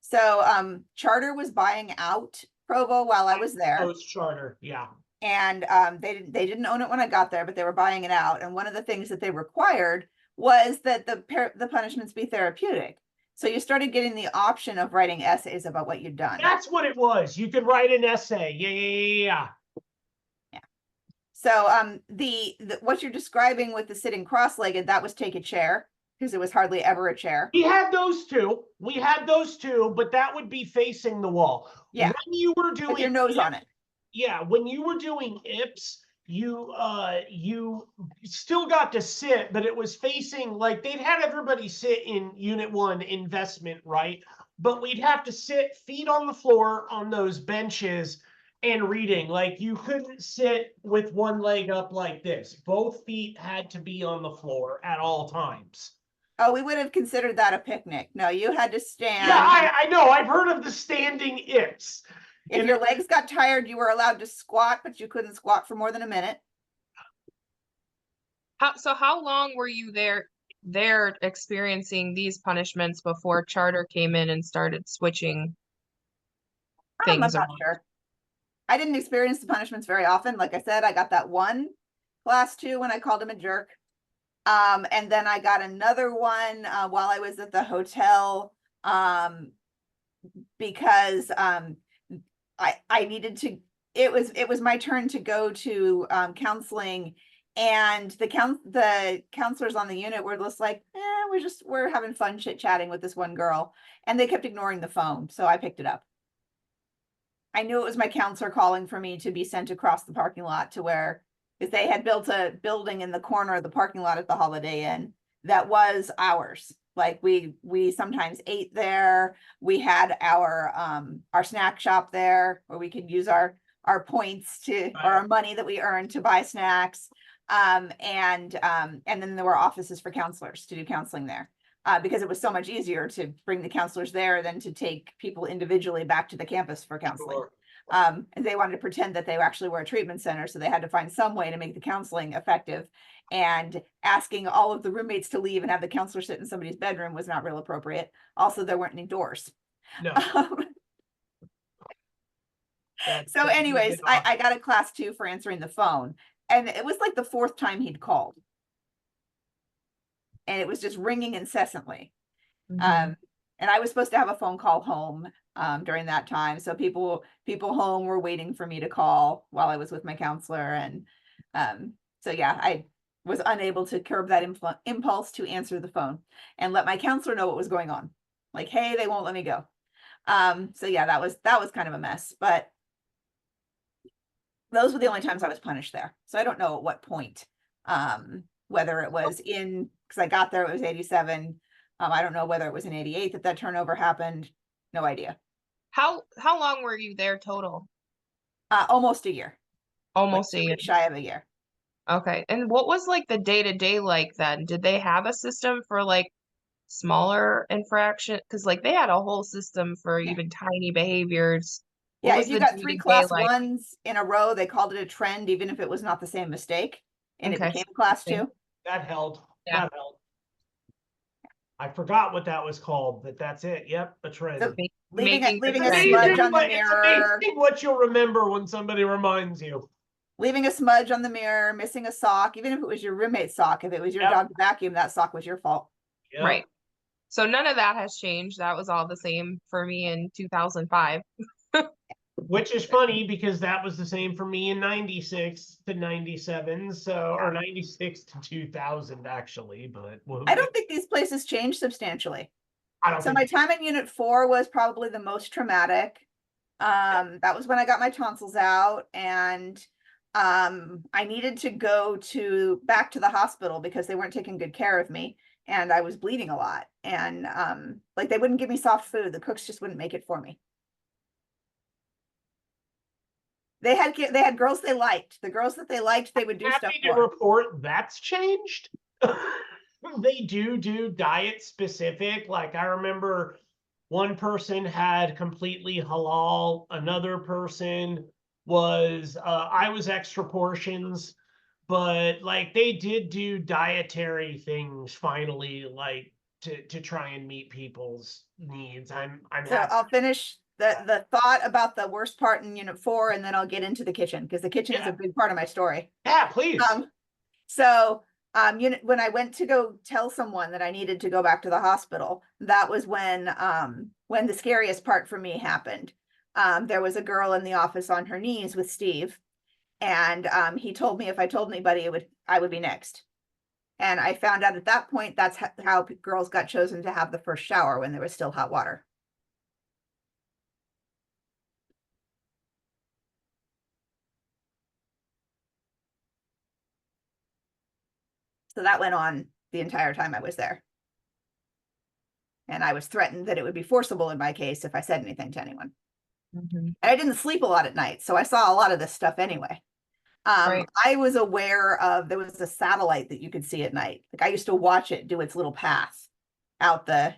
So Charter was buying out Provo while I was there. Post Charter, yeah. And they didn't own it when I got there, but they were buying it out. And one of the things that they required was that the punishments be therapeutic. So you started getting the option of writing essays about what you'd done. That's what it was. You could write an essay. Yeah. So the what you're describing with the sitting cross-legged, that was take a chair, because it was hardly ever a chair. We had those two, but that would be facing the wall. Yeah. When you were doing with your nose on it. Yeah, when you were doing IPs, you still got to sit, but it was facing, like, they'd had everybody sit in Unit 1 investment, right? But we'd have to sit feet on the floor on those benches and reading. Like, you couldn't sit with one leg up like this. Both feet had to be on the floor at all times. Oh, we would have considered that a picnic. No, you had to stand. Yeah, I know. I've heard of the standing IPs. If your legs got tired, you were allowed to squat, but you couldn't squat for more than a minute. How long were you there experiencing these punishments before Charter came in and started switching things I'm not around? sure. I didn't experience the punishments very often. Like I said, I got that one class 2 when I called him a jerk. And then I got another one while I was at the hotel because I needed to, it was my turn to go to counseling, and the counselors on the unit were just like, we're having fun chit-chatting with this one girl, and they kept ignoring the phone, so I picked it up. I knew it was my counselor calling for me to be sent across the parking lot to where, because they had built a building in the corner of the parking lot at the Holiday Inn that was ours. Like we sometimes ate there. We had our snack shop there where we could use our points to, or our money that we earned to buy snacks. And then there were offices for counselors to do counseling there. Because it was so much easier to bring the counselors there than to take people individually back to the campus for counseling. Sure. And they wanted to pretend that they actually were a treatment center, so they had to find some way to make the counseling effective. And asking all of the roommates to leave and have the counselor sit in somebody's bedroom was not real appropriate. Also, there weren't any doors. No. So anyways, I got a class 2 for answering the phone, and it was like the 4th time he'd called. And it was just ringing incessantly. Mhm. And I was supposed to have a phone call home during that time. So people home were waiting for me to call while I was with my counselor. And so yeah, I was unable to curb that impulse to answer the phone and let my counselor know what was going on. Like, hey, they won't let me go. So yeah, that was kind of a mess, but those were the only times I was punished there. So I don't know at what point, whether it was in, because I got there, it was 87. I don't know whether it was in 88 that turnover happened. No idea. How long were you there total? Almost a year. Almost like a 2 year. weeks shy of a year. Okay. And what was like the day-to-day like then? Did they have a system for like smaller infraction? Because like they had a whole system for even tiny behaviors. What Yeah, was if you the got 3 day-to-day class like? 1s in a row, they called it a trend, even if it was not the same mistake, and it Okay. became class 2. That held. Yeah. That held. I forgot what that was called, but that's it. Yep, a trend. So Making the leaving a trend. smudge on the It's mirror, amazing what you'll remember when somebody reminds you. leaving a smudge on the mirror, missing a sock, even if it was your roommate's sock, if it was your Yep. dog's vacuum, that sock was your fault. Yep. Right. So none of that has changed. That was all the same for me in 2005. Which is funny because that was the same for me in 96 to 97. So, or 96 to 2000 actually, but I don't think these places changed substantially. I don't So think my time in Unit 4 was probably the most traumatic. That was when I got my tonsils out, and I needed to go back to the hospital because they weren't taking good care of me, and I was bleeding a lot. And like they wouldn't give me soft food. The cooks just wouldn't make it for me. They had girls they liked. The girls that they liked, they would do stuff happy to for. report that's changed. They do diet specific. Like I remember one person had completely halal, another person was I was extra portions, but like they did do dietary things finally, like to try and meet people's needs. I'm So happy. I'll finish the thought about the worst part in Unit 4, and then I'll get into the kitchen, because the kitchen is a big part of my story. Yeah, please. So when I went to go tell someone that I needed to go back to the hospital, that was when the scariest part for me happened. There was a girl in the office on her knees with Steve, and he told me if I told anybody, I would be next. And I found out at that point that's how girls got chosen to have the first shower, when there was still hot water. So that went on the entire time I was there. And I was threatened that it would be forcible in my case if I said anything to anyone. And I didn't sleep a lot at night, so I saw a lot of this stuff anyway. Right. I was aware of, there was a satellite that you could see at night. Like I used to watch it do its little path out the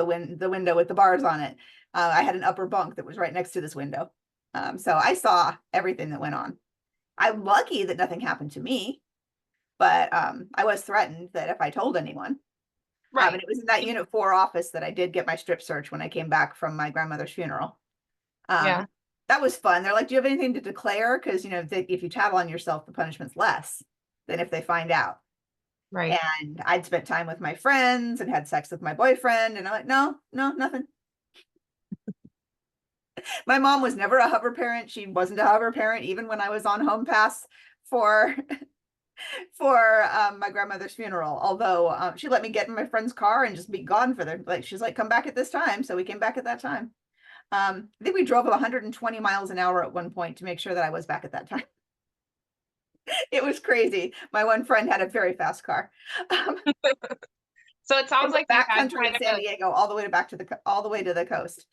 window with the bars on it. I had an upper bunk that was right next to this window. So I saw everything that went on. I'm lucky that nothing happened to me, but I was threatened that if I told anyone. Right. And it was in that Unit 4 office that I did get my strip search when I came back from my grandmother's funeral. Yeah. That was fun. They're like, do you have anything to declare? Because, if you tattle on yourself, the punishment's less. than if they find out. Right. And I'd spent time with my friends and had sex with my boyfriend, and I'm like, no, nothing. My mom was never a hover parent. She wasn't a hover parent even when I was on home pass for my grandmother's funeral. Although she let me get in my friend's car and just be gone for the, like, she's like, come back at this time. So we came back at that time. I think we drove 120 miles an hour at one point to make sure that I was back at that time. It was crazy. My one friend had a very fast car. So it sounds like you had backcountry in San Diego, all the way to the coast.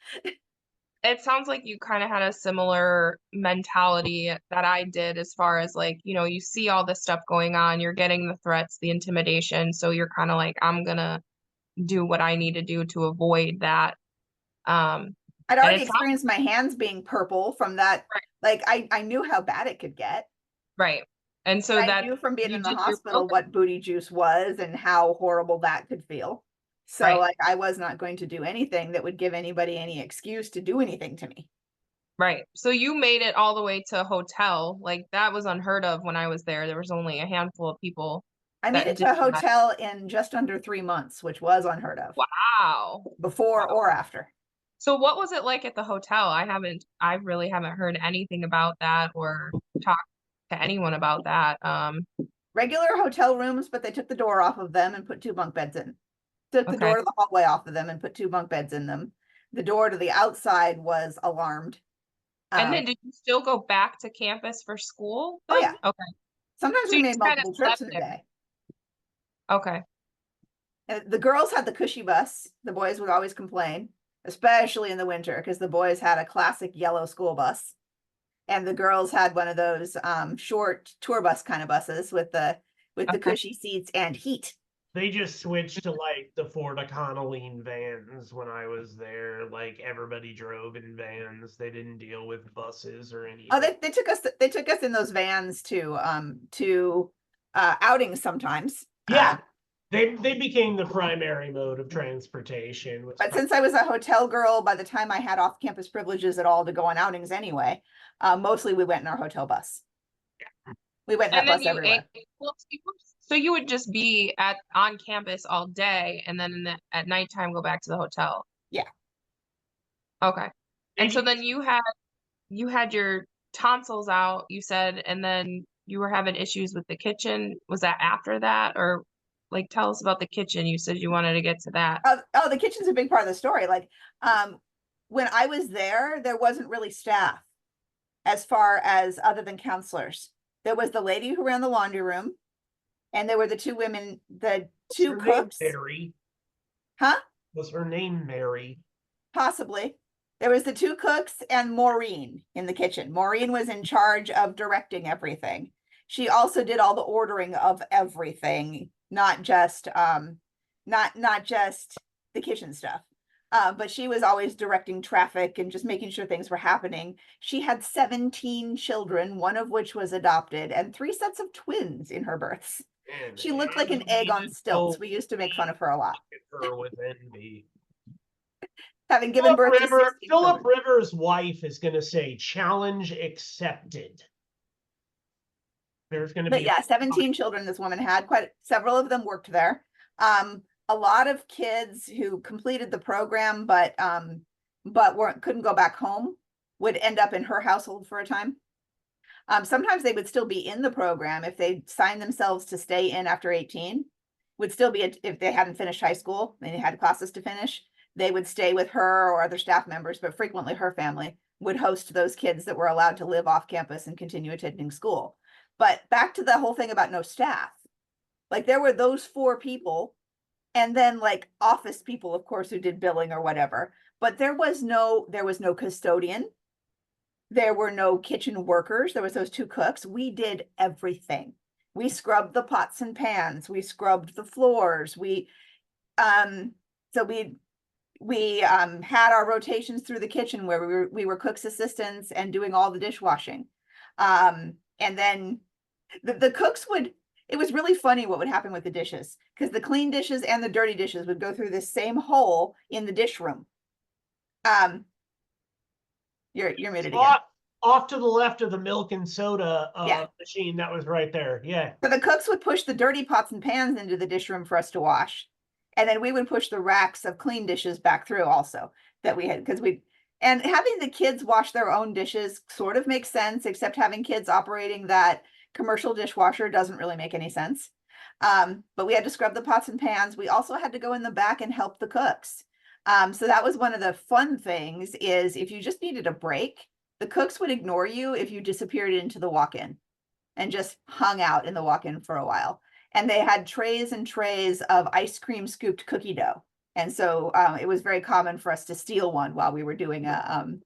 it sounds like you kind of had a similar mentality that I did, as far as like, you see all this stuff going on, you're getting the threats, the intimidation. So you're kind of like, I'm gonna do what I need to do to avoid that. I'd and already it's experienced my hands being purple from that. Right. Like I knew how bad it could get. right. And so I that knew from being you in the did your hospital program. what booty juice was and how horrible that could feel. So Right. like I was not going to do anything that would give anybody any excuse to do anything to me. Right. So you made it all the way to a hotel. Like that was unheard of when I was there. There was only a handful of people I made that it did to a that. hotel in just under 3 months, which was unheard of. Wow. Before or after. So what was it like at the hotel? I really haven't heard anything about that or talked to anyone about that. Regular hotel rooms, but they took the door off of them and put 2 bunk beds in. Took the Okay. door to the hallway off of them and put 2 bunk beds in them. The door to the outside was alarmed. And then did you still go back to campus for school then? Oh yeah. Okay. Sometimes So we you made just kind of multiple trips slept in a there. day. Okay. And the girls had the cushy bus. The boys would always complain, especially in the winter, because the boys had a classic yellow school bus. And the girls had one of those short tour bus kind of buses with the Okay. cushy seats and heat. They just switched to like the Ford Econoline vans when I was there. Like everybody drove in vans. They didn't deal with buses or anything. Oh, they took us in those vans to outings sometimes. Yeah. They became the primary mode of transportation. But since I was a hotel girl, by the time I had off-campus privileges at all to go on outings anyway, mostly we went in our hotel bus. We went in that bus everywhere. So you would just be on campus all day, and then at nighttime go back to the hotel. Yeah. Okay. And so then you had your tonsils out, you said, and then you were having issues with the kitchen. Was that after that, or like tell us about the kitchen? You said you wanted to get to that. Oh, the kitchen's a big part of the story. Like, when I was there wasn't really staff as far as other than counselors. There was the lady who ran the laundry room, and there were the 2 women, the 2 cooks. Mary. Huh? Was her name Mary? Possibly. There was the 2 cooks and Maureen in the kitchen. Maureen was in charge of directing everything. She also did all the ordering of everything, not just not just the kitchen stuff. But she was always directing traffic and just making sure things were happening. She had 17 children, one of which was adopted, and 3 sets of twins in her births. Man, she looked like an egg on stilts. We used to make fun of her a lot. Her with envy. Having given birth to 16 Philip children. Rivers' wife is going to say, "Challenge accepted." There's going to But be, yeah, 17 children this woman had. Quite several of them worked there. A lot of kids who completed the program but couldn't go back home would end up in her household for a time. Sometimes they would still be in the program if they signed themselves to stay in after 18. Would still be if they hadn't finished high school and they had classes to finish. They would stay with her or other staff members, but frequently her family would host those kids that were allowed to live off campus and continue attending school. But back to the whole thing about no staff. Like there were those 4 people, and then like office people, of course, who did billing or whatever. But there was no custodian. There were no kitchen workers. There was those 2 cooks. We did everything. We scrubbed the pots and pans. We scrubbed the floors. We had our rotations through the kitchen where we were cook's assistants and doing all the dishwashing. And then the cooks it was really funny what would happen with the dishes, because the clean dishes and the dirty dishes would go through this same hole in the dish room. You're muted again. off to the left of the milk and soda Yeah. machine that was right there. Yeah. So the cooks would push the dirty pots and pans into the dish room for us to wash. And then we would push the racks of clean dishes back through also that we had, because and having the kids wash their own dishes sort of makes sense, except having kids operating that commercial dishwasher doesn't really make any sense. But we had to scrub the pots and pans. We also had to go in the back and help the cooks. So that was one of the fun things, is if you just needed a break, the cooks would ignore you if you disappeared into the walk-in and just hung out in the walk-in for a while. And they had trays and trays of ice cream scooped cookie dough. And so it was very common for us to steal one while we were doing a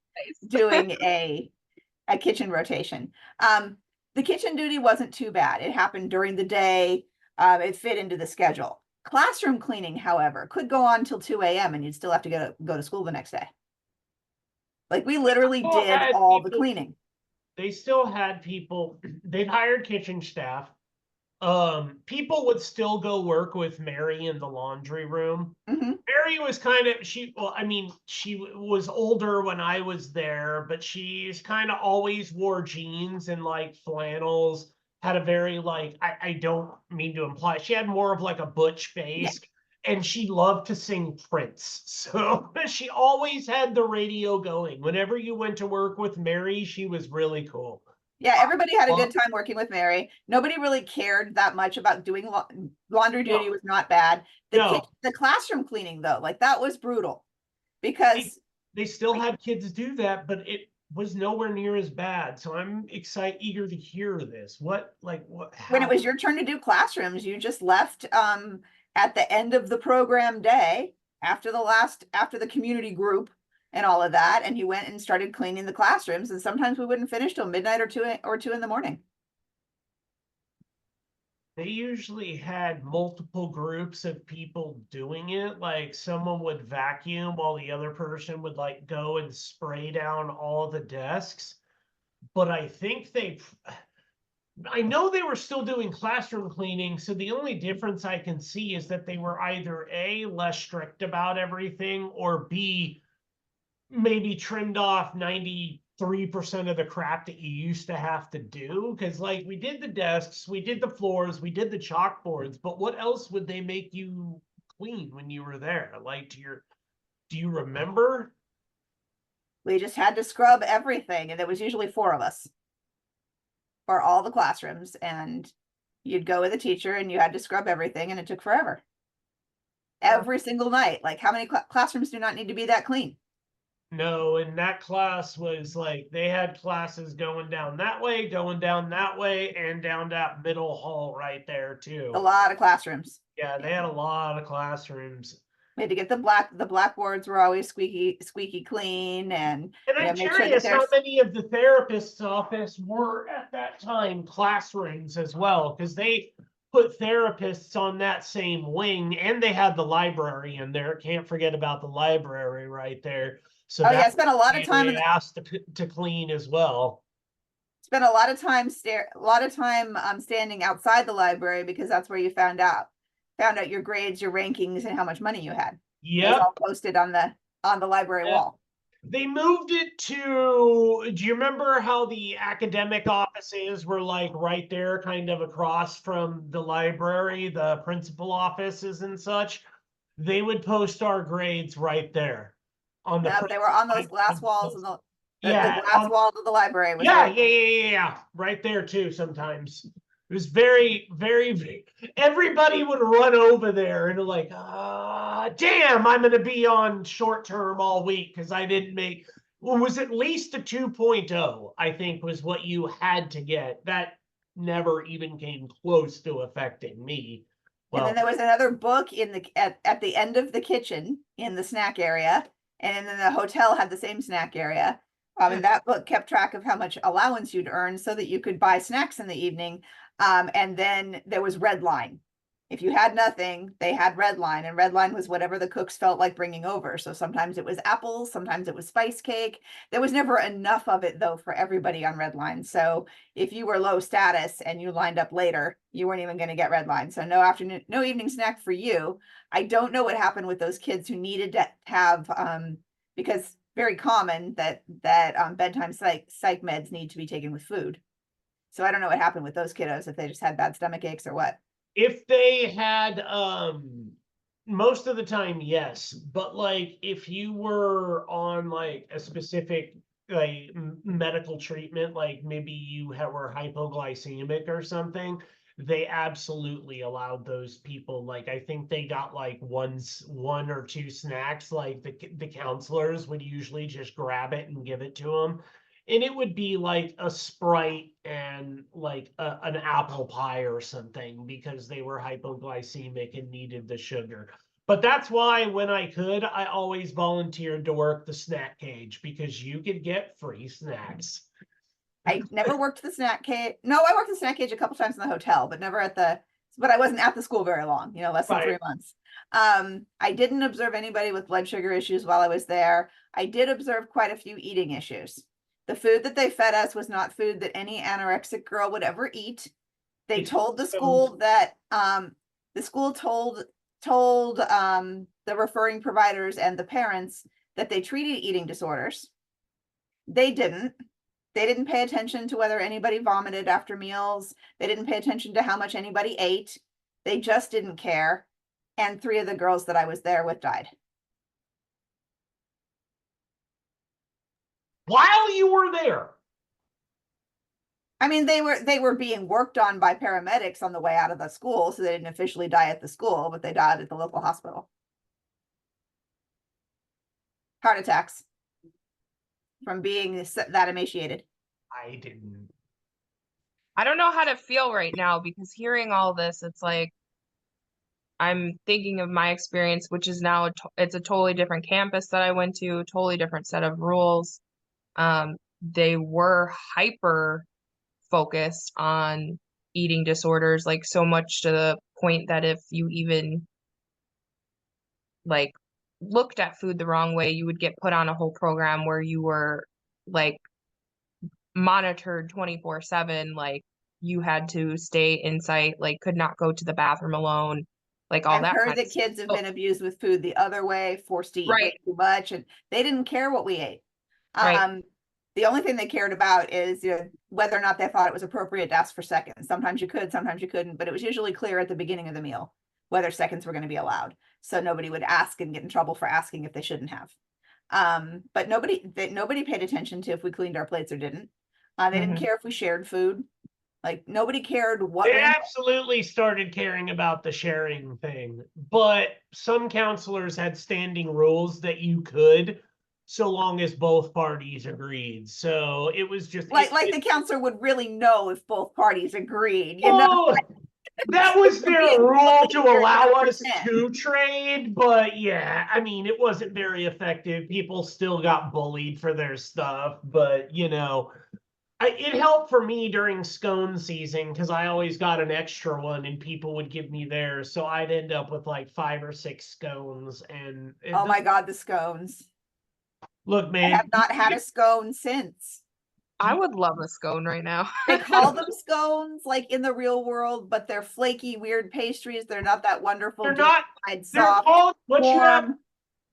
kitchen rotation. The kitchen duty wasn't too bad. It happened during the day. It fit into the schedule. Classroom cleaning, however, could go on till 2 a.m. and you'd still have to go to school the next day. Like, we literally did all the cleaning. They still had people, they'd hired kitchen staff. People would still go work with Mary in the laundry room. Mhm. Mary was kind of, she was older when I was there, but she's kind of always wore jeans and like flannels, had a very like, I don't mean to imply, she had more of like a butch face. And she loved to sing Prince. So she always had the radio going. Whenever you went to work with Mary, she was really cool. Yeah, everybody had a good time working with Mary. Nobody really cared that much about doing laundry duty. Was not bad. The classroom cleaning, though, like, that was brutal, because they still had kids do that, but it was nowhere near as bad. So I'm eager to hear this. When it was your turn to do classrooms, you just left at the end of the program day, after the community group and all of that, and you went and started cleaning the classrooms. And sometimes we wouldn't finish till midnight or 2 in the morning. They usually had multiple groups of people doing it. Like, someone would vacuum while the other person would like go and spray down all the desks. But I know they were still doing classroom cleaning, so the only difference I can see is that they were either A, less strict about everything, or B, maybe trimmed off 93% of the crap that you used to have to do. Because, like, we did the desks, we did the floors, we did the chalkboards, but what else would they make you clean when you were there? Like, do you remember? We just had to scrub everything, and there was usually 4 of us for all the classrooms, and you'd go with a teacher and you had to scrub everything, and it took forever. Every single night. Like, how many classrooms do not need to be that clean? No, and that class was like, they had classes going down that way, and down that middle hall right there too. A lot of classrooms. Yeah, they had a lot of classrooms. We had to get the blackboards were always squeaky clean, and I'm curious how many of the therapist's office were at that time classrooms as well, because they put therapists on that same wing, and they had the library in there. Can't forget about the library right there. So I spent a lot of time asked to clean as well. Spent a lot of time standing outside the library, because that's where you found out your grades, your rankings, and how much money you had. Yeah, it was all posted on the library wall. They moved it to, do you remember how the academic offices were like right there, kind of across from the library, the principal offices and such? They would post our grades right there. They were on those glass walls, and the glass wall of the library was yeah, right there too. Sometimes it was very, very, everybody would run over there and like, damn, I'm going to be on short term all week because I didn't make, was at least a 2.0, I think was what you had to get. That never even came close to affecting me. Well, and then there was another book at the end of the kitchen in the snack area. And then the hotel had the same snack area. And that book kept track of how much allowance you'd earn so that you could buy snacks in the evening. And then there was red line. If you had nothing, they had red line, and red line was whatever the cooks felt like bringing over. So sometimes it was apples, sometimes it was spice cake. There was never enough of it, though, for everybody on red line. So if you were low status and you lined up later, you weren't even going to get red line. So no evening snack for you. I don't know what happened with those kids who needed to have, because very common that bedtime psych meds need to be taken with food. So I don't know what happened with those kiddos, if they just had bad stomach aches or what. If they had, most of the time, yes. But like, if you were on like a specific like medical treatment, like maybe you were hypoglycemic or something, they absolutely allowed those people. Like, I think they got like one or two snacks. Like the counselors would usually just grab it and give it to them. And it would be like a Sprite and like an apple pie or something because they were hypoglycemic and needed the sugar. But that's why when I could, I always volunteered to work the snack cage because you could get free snacks. I never worked the snack cage. No, I worked the snack cage a couple times in the hotel, but never at but I wasn't at the school very long, less than 3 months. I didn't observe anybody with blood sugar issues while I was there. I did observe quite a few eating issues. The food that they fed us was not food that any anorexic girl would ever eat. They told the school that the school told the referring providers and the parents that they treated eating disorders. They didn't pay attention to whether anybody vomited after meals. They didn't pay attention to how much anybody ate. They just didn't care. And 3 of the girls that I was there with died. While you were there. I mean, they were being worked on by paramedics on the way out of the school, so they didn't officially die at the school, but they died at the local hospital. Heart attacks from being that emaciated. I didn't. I don't know how to feel right now because hearing all this, it's like I'm thinking of my experience, which is now it's a totally different campus that I went to, totally different set of rules. They were hyper focused on eating disorders, like so much to the point that if you even like looked at food the wrong way, you would get put on a whole program where you were like monitored 24/7, like you had to stay in sight, like could not go to the bathroom alone, like all I've that heard kind that of kids have stuff. been abused with food the other way, forced to eat way too much, and they didn't care what we ate. Right. The only thing they cared about is whether or not they thought it was appropriate to ask for seconds. Sometimes you could, sometimes you couldn't, but it was usually clear at the beginning of the meal whether seconds were going to be allowed. So nobody would ask and get in trouble for asking if they shouldn't have. But nobody paid attention to if we cleaned our plates or didn't. They didn't care if we shared food. Like nobody cared what. They absolutely started caring about the sharing thing, but some counselors had standing rules that you could, so long as both parties agreed. So it was just like the counselor would really know if both parties agreed. That was their rule to allow us to trade, but yeah, I mean, it wasn't very effective. People still got bullied for their stuff, but it helped for me during scone season because I always got an extra one and people would give me theirs. So I'd end up with like 5 or 6 scones. And oh my God, the scones. Look, man. I have not had a scone since. I would love a scone right now. They call them scones like in the real world, but they're flaky, weird pastries. They're not that wonderful. They're not. Soft, called, warm.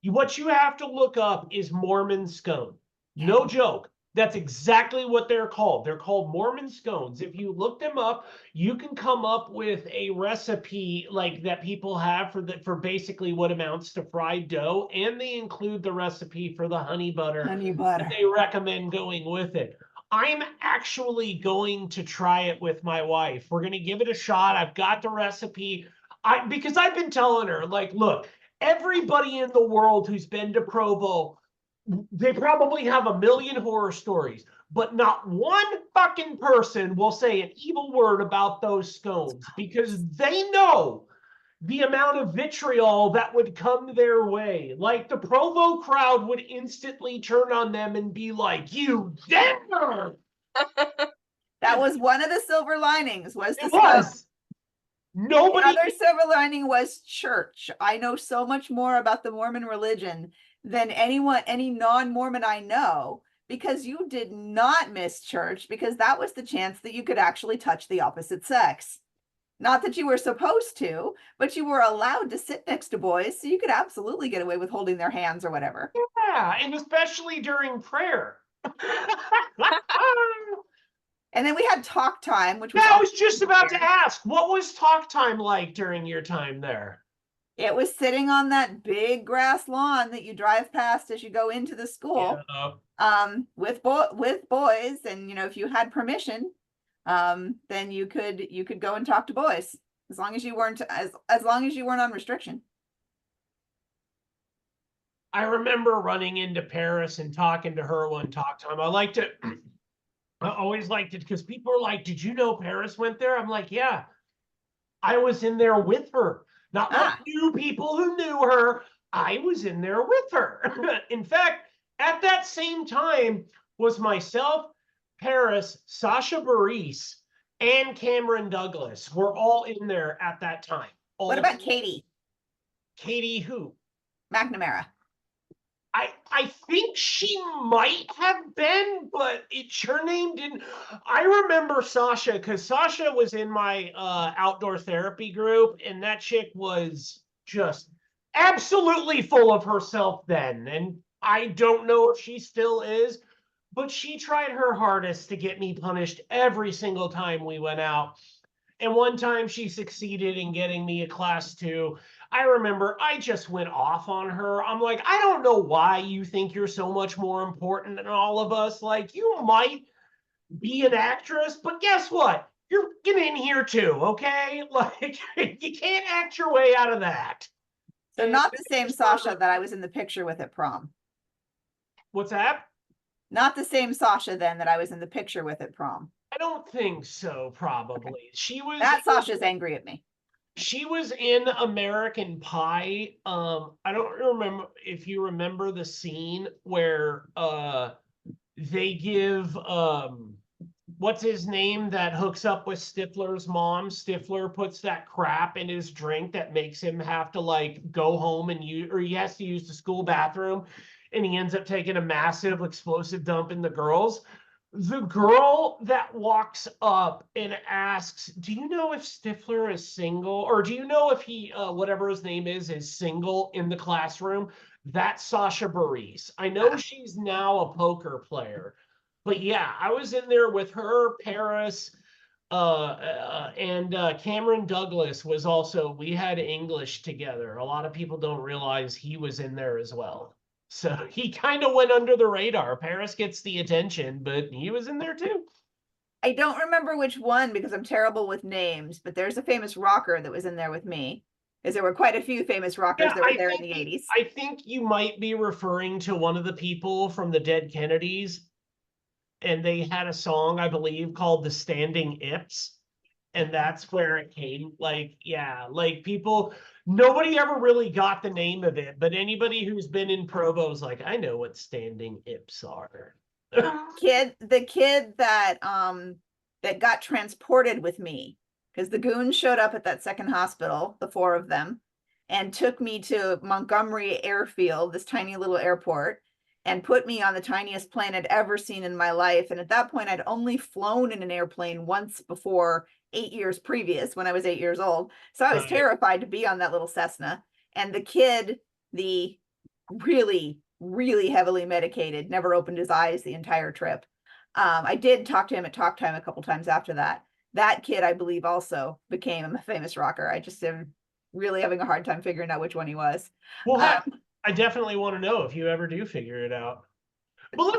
What you have to look up is Mormon scone. No joke. That's exactly what they're called. They're called Mormon scones. If you look them up, you can come up with a recipe like that people have for basically what amounts to fried dough, and they include the recipe for the honey butter that they recommend going with it. I'm actually going to try it with my wife. We're going to give it a shot. I've got the recipe. Because I've been telling her, like, look, everybody in the world who's been to Provo, they probably have a million horror stories, but not one fucking person will say an evil word about those scones because they know the amount of vitriol that would come their way. Like the Provo crowd would instantly turn on them and be like, "You dare!" That was one of the silver linings. Nobody. The other silver lining was church. I know so much more about the Mormon religion than any non-Mormon I know, because you did not miss church, because that was the chance that you could actually touch the opposite sex. Not that you were supposed to, but you were allowed to sit next to boys, so you could absolutely get away with holding their hands or whatever. Yeah, and especially during prayer. And then we had talk time, which was Yeah, I was also just about to weird. ask, what was talk time like during your time there? It was sitting on that big grass lawn that you drive past as you go into the school, with boys, and if you had permission, then you could go and talk to boys as long as you weren't as long as you weren't on restriction. I remember running into Paris and talking to her one talk time. I always liked it because people are like, "Did you know Paris went there?" I'm like, "Yeah, I was in there with her. Not like Ah, new people who knew her. I was in there with her." In fact, at that same time was myself, Paris, Sasha Bareilles, and Cameron Douglas were all in there at that time. what All about Katie Katie who? McNamara? I think she might have been, but her name didn't. I remember Sasha because Sasha was in my outdoor therapy group, and that chick was just absolutely full of herself then. And I don't know if she still is, but she tried her hardest to get me punished every single time we went out. And one time she succeeded in getting me a class 2. I remember I just went off on her. I'm like, I don't know why you think you're so much more important than all of us. Like, you might be an actress, but guess what? You're getting in here too, okay? Like, you can't act your way out of that. So And not the same Sasha that I was in the picture with at prom. what's that? Not the same Sasha then that I was in the picture with at prom. I don't think so, probably. Okay. She was That Sasha's angry at me. She was in American Pie. I don't remember if you remember the scene where they give what's his name that hooks up with Stifler's mom. Stifler puts that crap in his drink that makes him have to like go home and he has to use the school bathroom, and he ends up taking a massive explosive dump in the girls. The girl that walks up and asks, "Do you know if Stifler is single, or do you know if he, whatever his name is single in the classroom?" That's Sasha Bareilles. I know she's now a poker player, but yeah, I was in there with her, Paris, and Cameron Douglas was also. We had English together. A lot of people don't realize he was in there as well. So he kind of went under the radar. Paris gets the attention, but he was in there too. I don't remember which one because I'm terrible with names, but there's a famous rocker that was in there with me. Because there were quite a few famous rockers Yeah, that were there in the 80s. I think you might be referring to one of the people from the Dead Kennedys, and they had a song, I believe, called "The Standing Ips." And that's where it came. Like, yeah, like people, nobody ever really got the name of it, but anybody who's been in Provo is like, I know what standing ips are. The kid that got transported with me, because the goons showed up at that second hospital, the 4 of them, and took me to Montgomery Airfield, this tiny little airport, and put me on the tiniest plane I'd ever seen in my life. And at that point, I'd only flown in an airplane once before, 8 years previous, when I was 8 years old. So I was terrified to be on that little Cessna. And the kid, the really, really heavily medicated, never opened his eyes the entire trip. I did talk to him at talk time a couple times after that. That kid, I believe, also became a famous rocker. I just am really having a hard time figuring out which one he was. Well, I definitely want to know if you ever do figure it out. But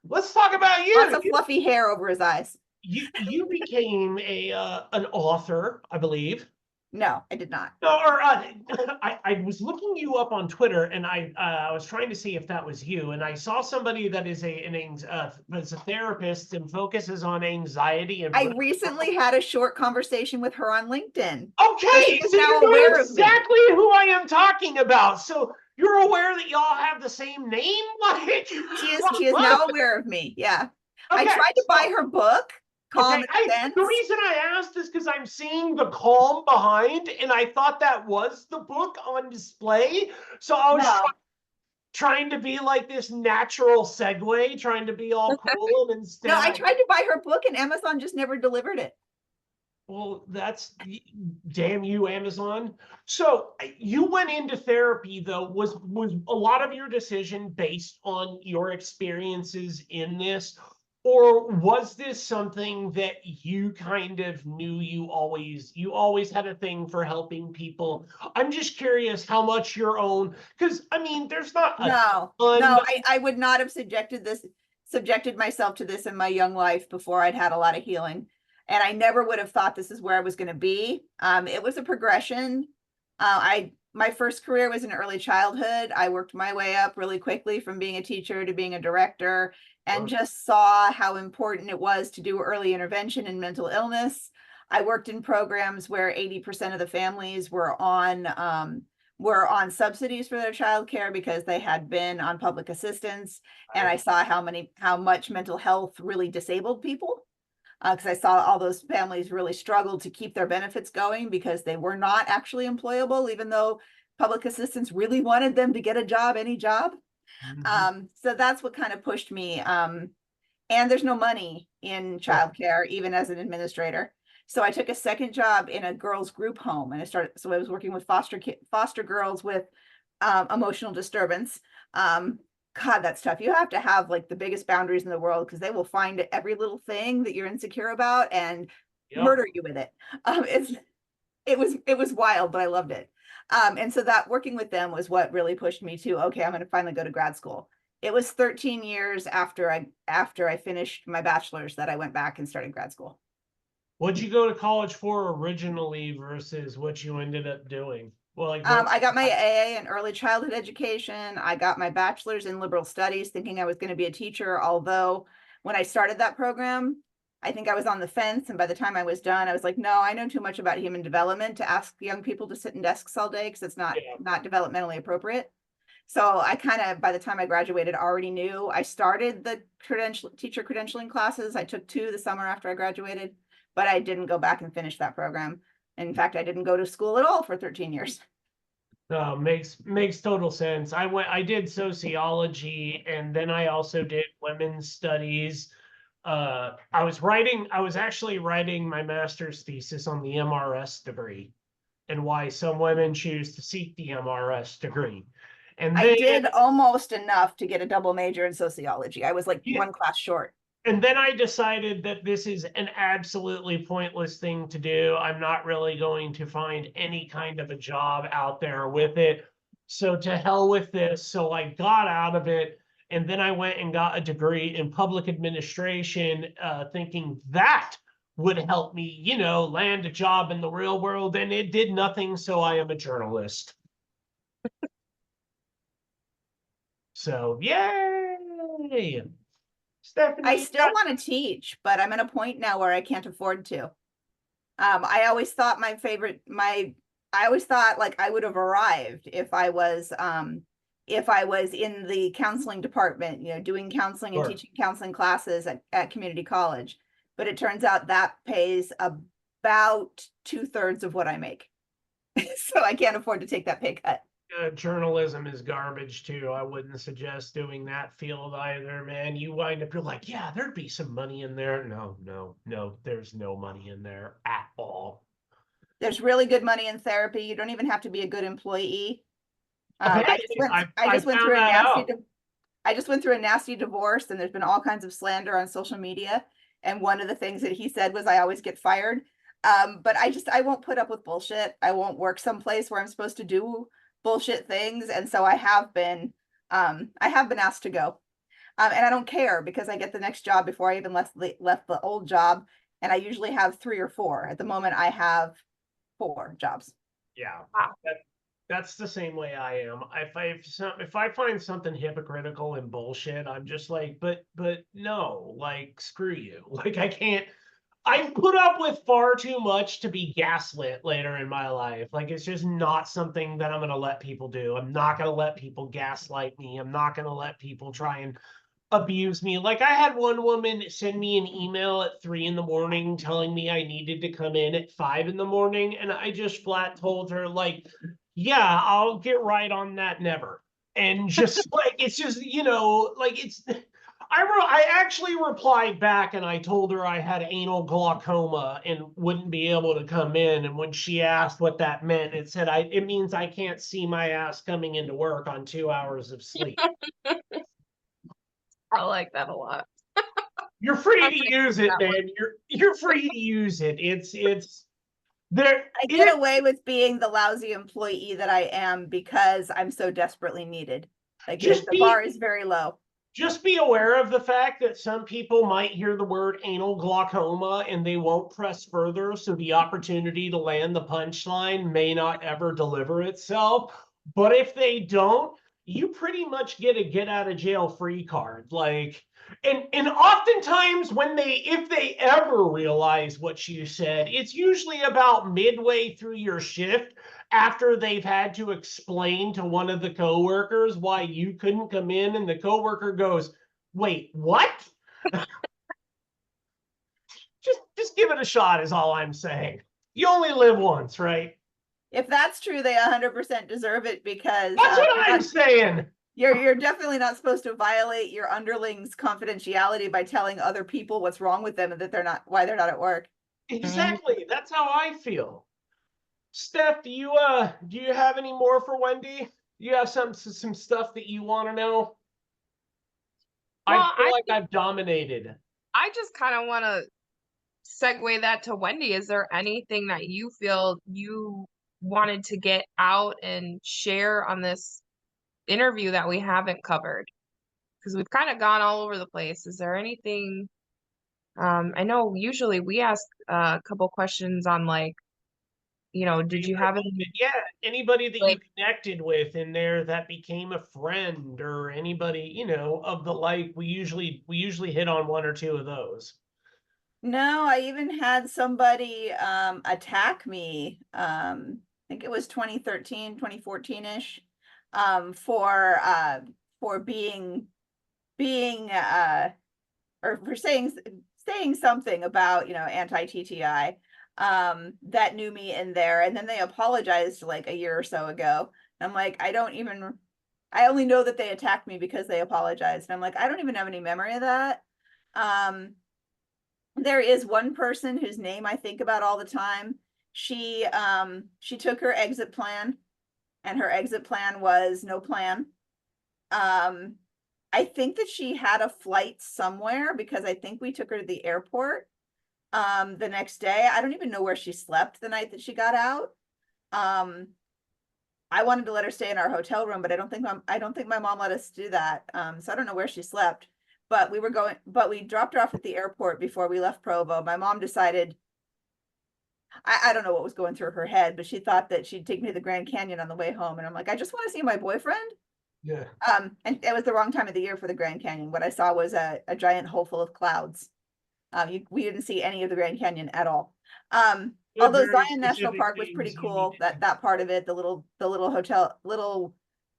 let's talk about you. Lots of fluffy hair over his eyes. You became an author, I believe. No, I did not. No, or I was looking you up on Twitter, and I was trying to see if that was you, and I saw somebody that is as a therapist and focuses on anxiety. And I recently had a short conversation with her on LinkedIn. Okay, so so now you know aware of me. exactly who I am talking about. So you're aware that y'all have the same name? Like she is now aware of me. Yeah. Okay, I tried to buy her book. Calm and Sense. The reason I asked is because I'm seeing the calm behind, and I thought that was the book on display. So I was trying to be like this natural segue, trying to be all cool, and instead No, I tried to buy her book and Amazon just never delivered it. Well, that's damn you, Amazon. So you went into therapy though. Was a lot of your decision based on your experiences in this, or was this something that you kind of knew you always had a thing for helping people? I'm just curious how much your own, because I mean, there's not a No, ton. no, I would not have subjected myself to this in my young life before I'd had a lot of healing. And I never would have thought this is where I was going to be. It was a progression. My first career was in early childhood. I worked my way up really quickly from being a teacher to being a director, and just saw how important it was to do early intervention in mental illness. I worked in programs where 80% of the families were on subsidies for their childcare because they had been on public assistance. And I saw how much mental health really disabled people. Because I saw all those families really struggled to keep their benefits going because they were not actually employable, even though public assistance really wanted them to get a job, any job. So that's what kind of pushed me. And there's no money in childcare, even as an administrator. So I took a second job in a girls group home, and I was working with foster girls with emotional disturbance. God, that's tough. You have to have like the biggest boundaries in the world, because they will find every little thing that you're insecure about and murder you with it. It was wild, but I loved it. And so that working with them was what really pushed me to, okay, I'm going to finally go to grad school. It was 13 years after I finished my bachelor's that I went back and started grad school. What'd you go to college for originally versus what you ended up doing? Well, like I got my AA in early childhood education. I got my bachelor's in liberal studies, thinking I was going to be a teacher. Although when I started that program, I think I was on the fence. And by the time I was done, I was like, no, I know too much about human development to ask young people to sit in desks all day, because it's not developmentally appropriate. So I kind of, by the time I graduated, already knew. I started the teacher credentialing classes. I took 2 the summer after I graduated, but I didn't go back and finish that program. In fact, I didn't go to school at all for 13 years. Makes total sense. I did sociology, and then I also did women's studies. I was actually writing my master's thesis on the MRS degree and why some women choose to seek the MRS degree. And I did almost enough to get a double major in sociology. I was like one class short. And then I decided that this is an absolutely pointless thing to do. I'm not really going to find any kind of a job out there with it. So to hell with this. So I got out of it. And then I went and got a degree in public administration, thinking that would help me, land a job in the real world. And it did nothing. So I am a journalist. So, yay! Stephanie, I still want to teach, but I'm at a point now where I can't afford to. I always thought I always thought like I would have arrived if I was in the counseling department, doing counseling and teaching counseling classes at community college. But it turns out that pays about 2/3 of what I make. So I can't afford to take that pay cut. Journalism is garbage too. I wouldn't suggest doing that field either, man. You wind up, you're like, yeah, there'd be some money in there. No, there's no money in there at all. There's really good money in therapy. You don't even have to be a good employee. I just went through a nasty divorce, and there's been all kinds of slander on social media. And one of the things that he said was, I always get fired. But I won't put up with bullshit. I won't work someplace where I'm supposed to do bullshit things. And so I have been asked to go. And I don't care, because I get the next job before I even left the old job. And I usually have 3 or 4. At the moment, I have 4 jobs. Yeah. That's the same way I am. If I find something hypocritical and bullshit, I'm just like, but no, like, screw you. Like, I put up with far too much to be gaslit later in my life. Like, it's just not something that I'm going to let people do. I'm not going to let people gaslight me. I'm not going to let people try and abuse me. Like, I had one woman send me an email at 3 a.m. telling me I needed to come in at 5 a.m. And I just flat told her, like, yeah, I'll get right on that, never. And just like, it's just, like, I actually replied back and I told her I had anal glaucoma and wouldn't be able to come in. And when she asked what that meant, it said it means I can't see my ass coming into work on 2 hours of sleep. I like that a lot. You're free I'm to gonna use keep it, that one. man. You're free to use it. It's there. I get away with being the lousy employee that I am because I'm so desperately needed. Like Just the bar is very low. Just be aware of the fact that some people might hear the word anal glaucoma and they won't press further. So the opportunity to land the punchline may not ever deliver itself. But if they don't, you pretty much get a get out of jail free card. Like, and oftentimes if they ever realize what you said, it's usually about midway through your shift after they've had to explain to one of the coworkers why you couldn't come in, and the coworker goes, "Wait, what?" just give it a shot is all I'm saying. You only live once, right? If that's true, they 100% deserve it because That's what I'm saying. you're definitely not supposed to violate your underlings' confidentiality by telling other people what's wrong with them and that why they're not at work. Exactly. That's how I feel. Steph, do you have any more for Wendy? You have some stuff that you want to know? Well, I feel like I've dominated. I just kind of want to segue that to Wendy. Is there anything that you feel you wanted to get out and share on this interview that we haven't covered? Because we've kind of gone all over the place. Is there anything? I know usually we ask a couple questions on like, did you have any anybody that like, you connected with in there that became a friend, or anybody of the like? We usually hit on one or two of those. No, I even had somebody attack me. I think it was 2013, 2014-ish, for being or for saying something about, anti-TTI, that knew me in there, and then they apologized like a year or so ago. I'm like, I only know that they attacked me because they apologized. And I'm like, I don't even have any memory of that. There is one person whose name I think about all the time. She took her exit plan, and her exit plan was no plan. I think that she had a flight somewhere because I think we took her to the airport the next day. I don't even know where she slept the night that she got out. I wanted to let her stay in our hotel room, but I don't think my mom let us do that. So I don't know where she slept. But we dropped her off at the airport before we left Provo. My mom decided, I don't know what was going through her head, but she thought that she'd take me to the Grand Canyon on the way home. And I'm like, I just want to see my boyfriend. Yeah. And it was the wrong time of the year for the Grand Canyon. What I saw was a giant hole full of clouds. We didn't see any of the Grand Canyon at all. Although Zion National Park was pretty cool, that part of it, the little hotel,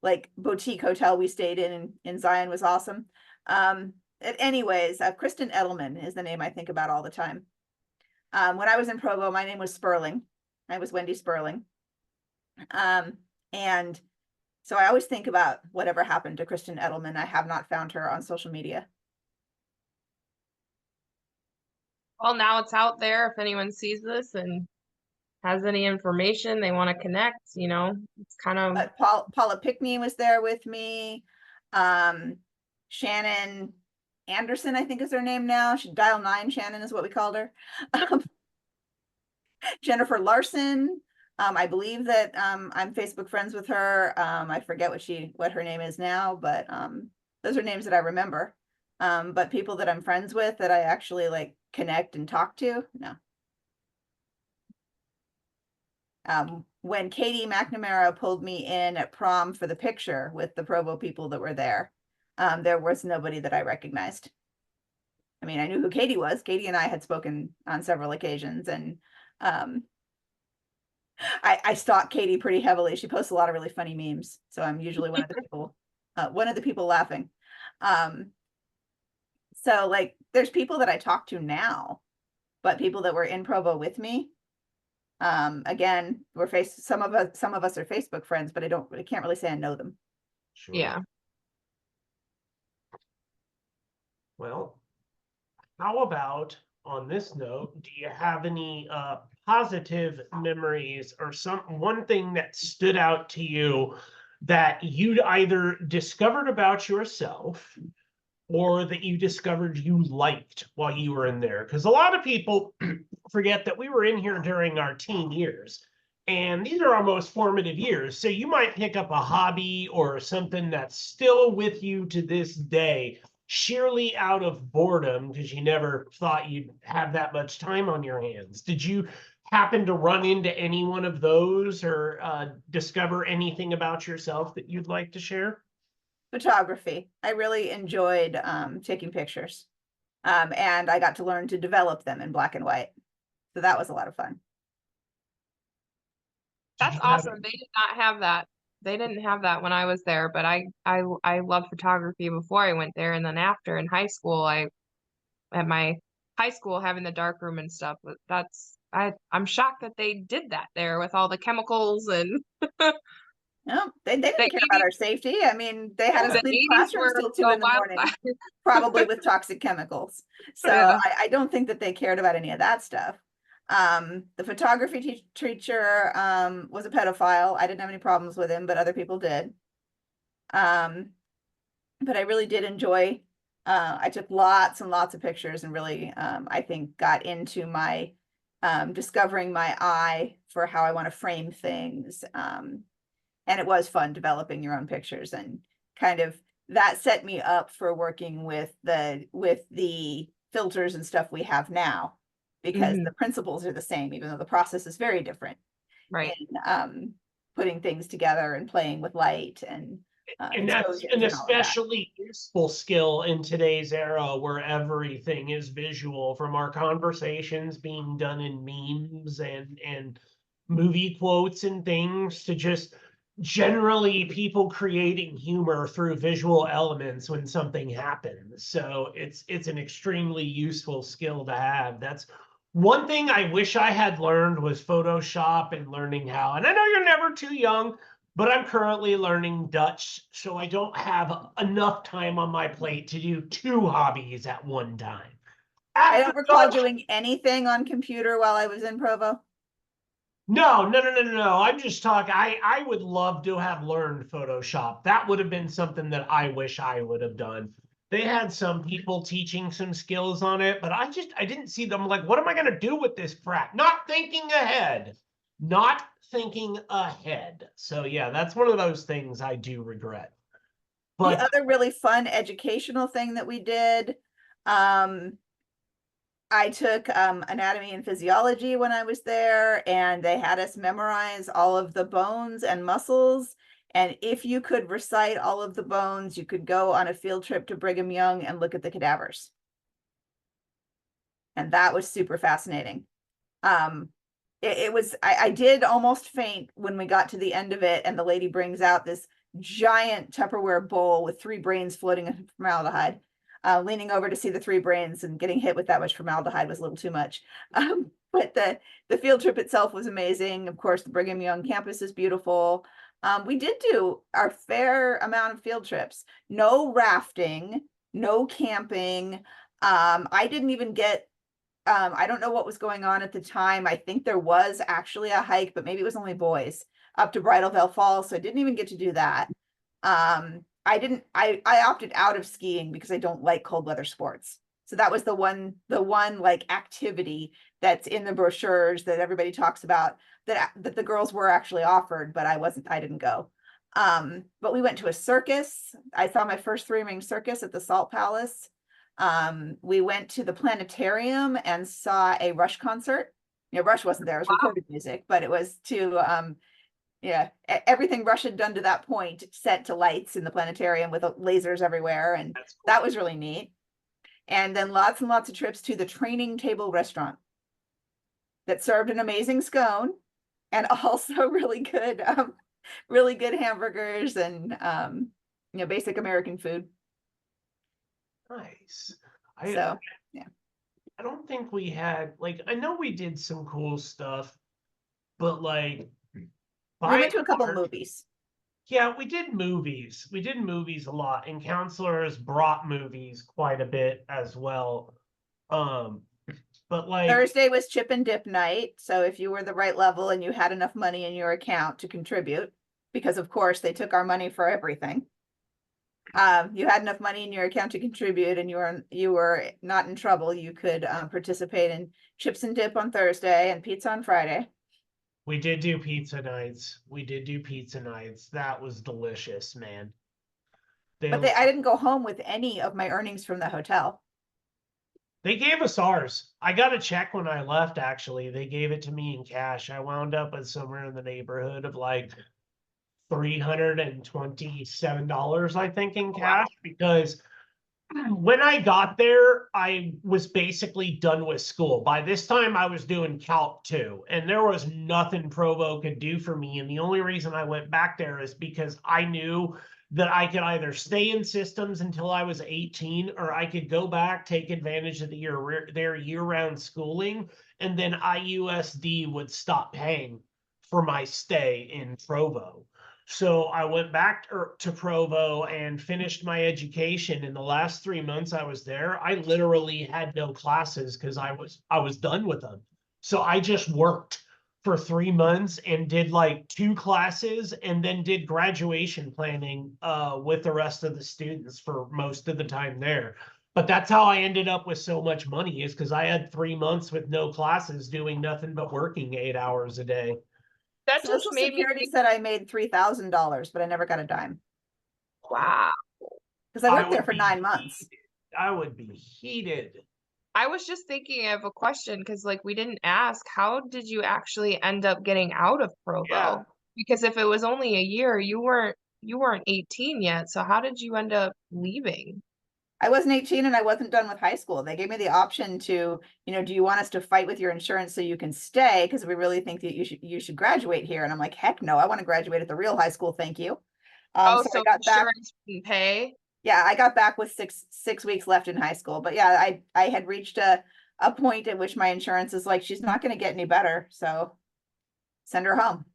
like boutique hotel we stayed in Zion was awesome. Anyways, Kristen Edelman is the name I think about all the time. When I was in Provo, my name was Sperling. I was Wendy Sperling. And so I always think about whatever happened to Kristen Edelman. I have not found her on social media. well, now it's out there. If anyone sees this and has any information they want to connect, it's kind of. Paula Pickney was there with me. Shannon Anderson, I think is her name now. She Dial 9 Shannon is what we called her. Jennifer Larson. I believe that I'm Facebook friends with her. I forget what her name is now, but those are names that I remember. But people that I'm friends with that I actually like connect and talk to, no. When Katie McNamara pulled me in at prom for the picture with the Provo people that were there was nobody that I recognized. I mean, I knew who Katie was. Katie and I had spoken on several occasions, and I stalk Katie pretty heavily. She posts a lot of really funny memes, so I'm usually one of the people laughing. So like, there's people that I talk to now, but people that were in Provo with me. Again, some of us are Facebook friends, but I can't really say I know them. Sure. Yeah. Well, how about on this note, do you have any positive memories or one thing that stood out to you that you'd either discovered about yourself or that you discovered you liked while you were in there? Because a lot of people forget that we were in here during our teen years. And these are our most formative years. So you might pick up a hobby or something that's still with you to this day, sheerly out of boredom because you never thought you'd have that much time on your hands. Did you happen to run into any one of those or discover anything about yourself that you'd like to share? Photography. I really enjoyed taking pictures. And I got to learn to develop them in black and white. So that was a lot of fun. That's awesome. They did not have that. They didn't have that when I was there, but I loved photography before I went there, and then after in high school, I at my high school having the dark room and stuff. But I'm shocked that they did that there with all the chemicals and No, they didn't the care about 80s, our safety. I mean, they had us the clean 80s classrooms were till 2 a in the wild morning, west. probably with toxic chemicals. So Yeah. I don't think that they cared about any of that stuff. The photography teacher was a pedophile. I didn't have any problems with him, but other people did. But I really did enjoy. I took lots and lots of pictures and really, I think, got into my discovering my eye for how I want to frame things. And it was fun developing your own pictures, and kind of that set me up for working with the filters and stuff we have now, because Mhm. the principles are the same, even though the process is very different Right. in putting things together and playing with light and And that's exposures an and all of that. especially useful skill in today's era where everything is visual, from our conversations being done in memes and movie quotes and things to just generally people creating humor through visual elements when something happens. So it's an extremely useful skill to have. That's one thing I wish I had learned was Photoshop and learning how. And I know you're never too young, but I'm currently learning Dutch, so I don't have enough time on my plate to do two hobbies at one time. I After don't recall Dutch, doing anything on computer while I was in Provo. no. I'm just talking. I would love to have learned Photoshop. That would have been something that I wish I would have done. They had some people teaching some skills on it, but I didn't see them. Like, what am I gonna do with this crap? Not thinking ahead. Not thinking ahead. So yeah, that's one of those things I do regret. The But other really fun educational thing that we did, I took anatomy and physiology when I was there, and they had us memorize all of the bones and muscles. And if you could recite all of the bones, you could go on a field trip to Brigham Young and look at the cadavers. And that was super fascinating. It was, I did almost faint when we got to the end of it, and the lady brings out this giant Tupperware bowl with 3 brains floating in formaldehyde. Leaning over to see the 3 brains and getting hit with that much formaldehyde was a little too much. But the field trip itself was amazing. Of course, the Brigham Young campus is beautiful. We did do our fair amount of field trips. No rafting, no camping. I didn't even get I don't know what was going on at the time. I think there was actually a hike, but maybe it was only boys up to Bridal Veil Falls, so I didn't even get to do that. I opted out of skiing because I don't like cold weather sports. So that was the one like activity that's in the brochures that everybody talks about that the girls were actually offered, but I didn't go. But we went to a circus. I saw my first 3-ring circus at the Salt Palace. We went to the planetarium and saw a Rush concert. Rush wasn't there, it was recorded music, but it was to yeah, everything Rush had done to that point set to lights in the planetarium with lasers everywhere, and that's cool. that was really neat. And then lots and lots of trips to the Training Table restaurant that served an amazing scone and also really good hamburgers and basic American food. Nice. So yeah. I don't think we had, like, I know we did some cool stuff, but like We went to a couple movies. Yeah, we did movies. We did movies a lot, and counselors brought movies quite a bit as well. Um, but like, Thursday was chip and dip night. So if you were the right level and you had enough money in your account to contribute, because of course they took our money for everything. You had enough money in your account to contribute and you were not in trouble, you could participate in chips and dip on Thursday and pizza on Friday. we did do pizza nights. We did do pizza nights. That was delicious, man. But I didn't go home with any of my earnings from the hotel. They gave us ours. I got a check when I left, actually. They gave it to me in cash. I wound up with somewhere in the neighborhood of like $327, I think, in cash, because when I got there, I was basically done with school. By this time, I was doing Calc 2, and there was nothing Provo could do for me. And the only reason I went back there is because I knew that I could either stay in systems until I was 18, or I could go back, take advantage of their year-round schooling, and then IUSD would stop paying for my stay in Provo. So I went back to Provo and finished my education. In the last 3 months I was there, I literally had no classes because I was done with them. So I just worked for 3 months and did like 2 classes, and then did graduation planning with the rest of the students for most of the time there. But that's how I ended up with so much money, is because I had 3 months with no classes, doing nothing but working 8 hours a day. That just Social made me Security think, said I made $3,000, but I never got a dime wow. because I I worked there would for be 9 months. heated. I would be heated. I was just thinking of a question because like we didn't ask, how did you actually end up getting out of Yeah. Provo? Because if it was only a year, you weren't 18 yet. So how did you end up leaving? I wasn't 18 and I wasn't done with high school. They gave me the option to, do you want us to fight with your insurance so you can stay? Because we really think that you should graduate here. And I'm like, heck no, I want to graduate at the real high school. Thank you. Oh, So I so got back. insurance didn't pay? Yeah, I got back with six weeks left in high school. But yeah, I had reached a point at which my insurance is like, she's not going to get any better. So send her home.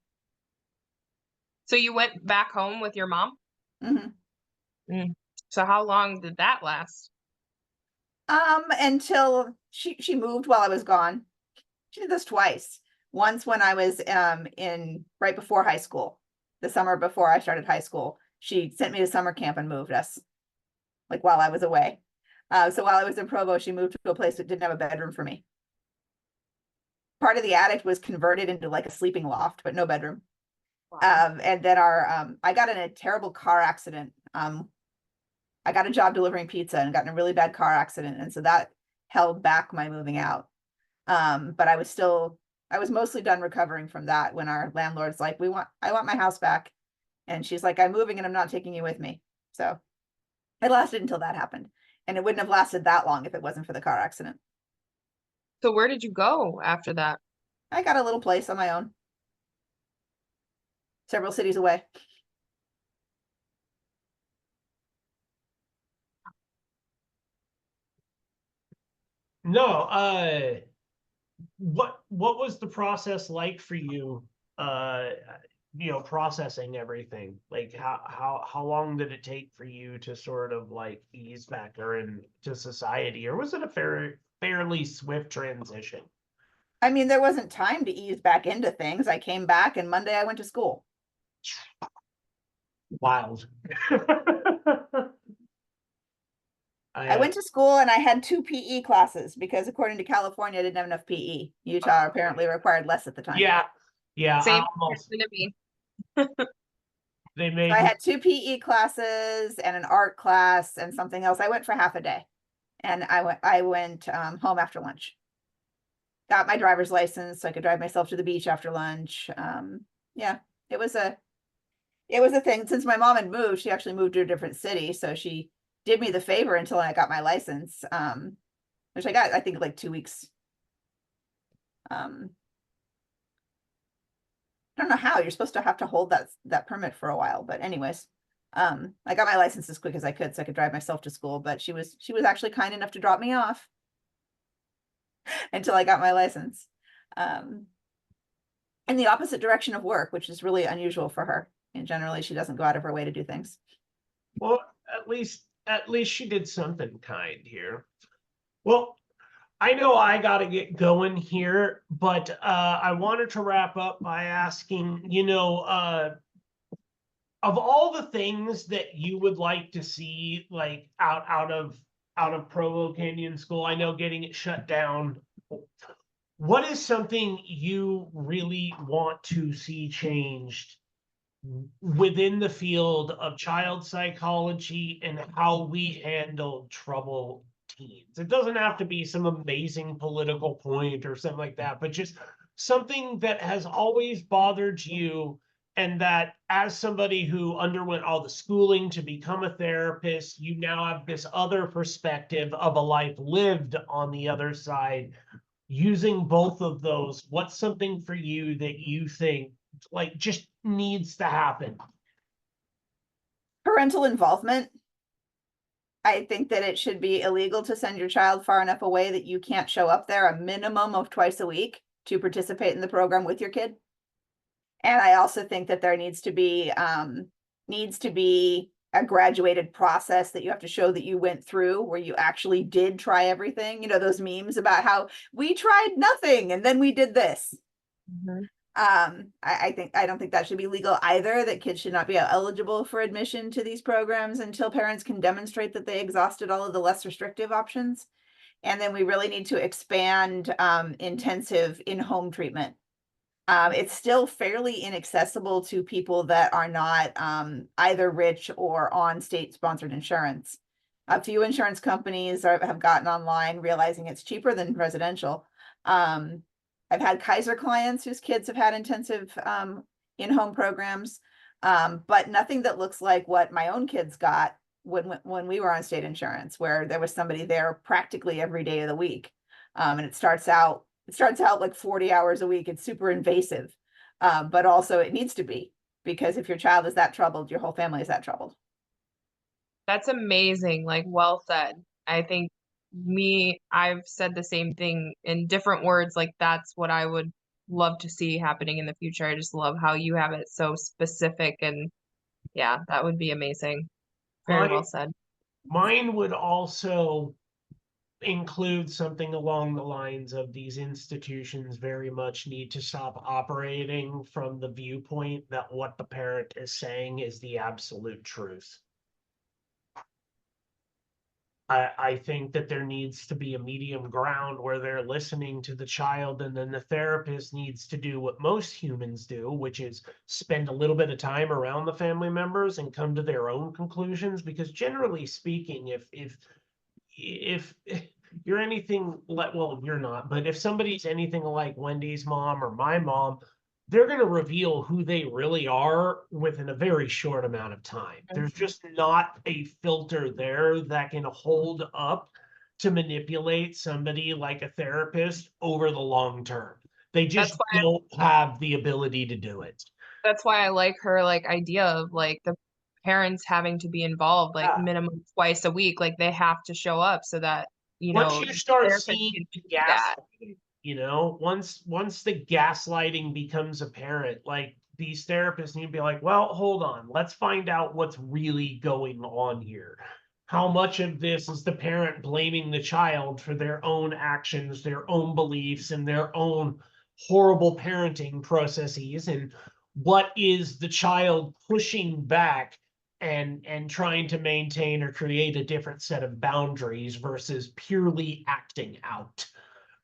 So you went back home with your mom? Mhm. Mm. So how long did that last? Until she moved while I was gone. She did this twice. Once when I was in right before high school, the summer before I started high school. She sent me to summer camp and moved us, like while I was away. So while I was in Provo, she moved to a place that didn't have a bedroom for me. Part of the attic was converted into like a sleeping loft, but no bedroom. And then I got in a terrible car accident. I got a job delivering pizza and got in a really bad car accident. And so that held back my moving out. But I was mostly done recovering from that when our landlord's like, I want my house back. And she's like, I'm moving and I'm not taking you with me. So it lasted until that happened. And it wouldn't have lasted that long if it wasn't for the car accident. So where did you go after that? I got a little place on my own, several cities away. No, what was the process like for you, uh processing everything? Like how long did it take for you to sort of like ease back or into society, or was it a fairly swift transition? I mean, there wasn't time to ease back into things. I came back and Monday I went to school. Wild. I went to school and I had 2 PE classes because according to California, I didn't have enough PE. Utah apparently required less at the time. Yeah, Same almost. to me. They So made I had 2 PE classes and an art class and something else. I went for half a day and I went home after lunch. Got my driver's license so I could drive myself to the beach after lunch. Yeah, it was a thing. Since my mom had moved, she actually moved to a different city. So she did me the favor until I got my license, which I got, I think, like 2 weeks. I don't know how you're supposed to have to hold that permit for a while, but anyways, I got my license as quick as I could so I could drive myself to school, but she was actually kind enough to drop me off until I got my license. In the opposite direction of work, which is really unusual for her. And generally she doesn't go out of her way to do things. Well, at least she did something kind here. Well, I know I got to get going here, but I wanted to wrap up by asking, of all the things that you would like to see, like out of Provo Canyon School, I know getting it shut down. What is something you really want to see changed within the field of child psychology and how we handle troubled teens? It doesn't have to be some amazing political point or something like that, but just something that has always bothered you, and that as somebody who underwent all the schooling to become a therapist, you now have this other perspective of a life lived on the other side. Using both of those, what's something for you that you think like just needs to happen? Parental involvement. I think that it should be illegal to send your child far enough away that you can't show up there a minimum of twice a week to participate in the program with your kid. And I also think that there needs to be a graduated process that you have to show that you went through, where you actually did try everything. You know, those memes about how we tried nothing and then we did this. Mhm. I don't think that should be legal either, that kids should not be eligible for admission to these programs until parents can demonstrate that they exhausted all of the less restrictive options. And then we really need to expand intensive in-home treatment. It's still fairly inaccessible to people that are not either rich or on state-sponsored insurance. A few insurance companies have gotten online, realizing it's cheaper than residential. I've had Kaiser clients whose kids have had intensive in-home programs, but nothing that looks like what my own kids got when we were on state insurance, where there was somebody there practically every day of the week. And it starts out like 40 hours a week. It's super invasive, but also it needs to be, because if your child is that troubled, your whole family is that troubled. That's amazing. Like, well said. I think I've said the same thing in different words. Like, that's what I would love to see happening in the future. I just love how you have it so specific, and yeah, that would be amazing. Very well said. Mine would also include something along the lines of these institutions very much need to stop operating from the viewpoint that what the parent is saying is the absolute truth. I think that there needs to be a medium ground where they're listening to the child, and then the therapist needs to do what most humans do, which is spend a little bit of time around the family members and come to their own conclusions. Because generally speaking, if you're anything like, well, you're not, but if somebody's anything like Wendy's mom or my mom, they're going to reveal who they really are within a very short amount of time. There's just not a filter there that can hold up to manipulate somebody like a therapist over the long term. They just don't have the ability to do it. That's why I like her idea of like the parents having to be involved minimum twice a week. Like, they have to show up so that, Once you start therapist seeing can the do that. once the gaslighting becomes apparent, like these therapists need to be like, well, hold on, let's find out what's really going on here. How much of this is the parent blaming the child for their own actions, their own beliefs, and their own horrible parenting processes, and what is the child pushing back and trying to maintain or create a different set of boundaries versus purely acting out.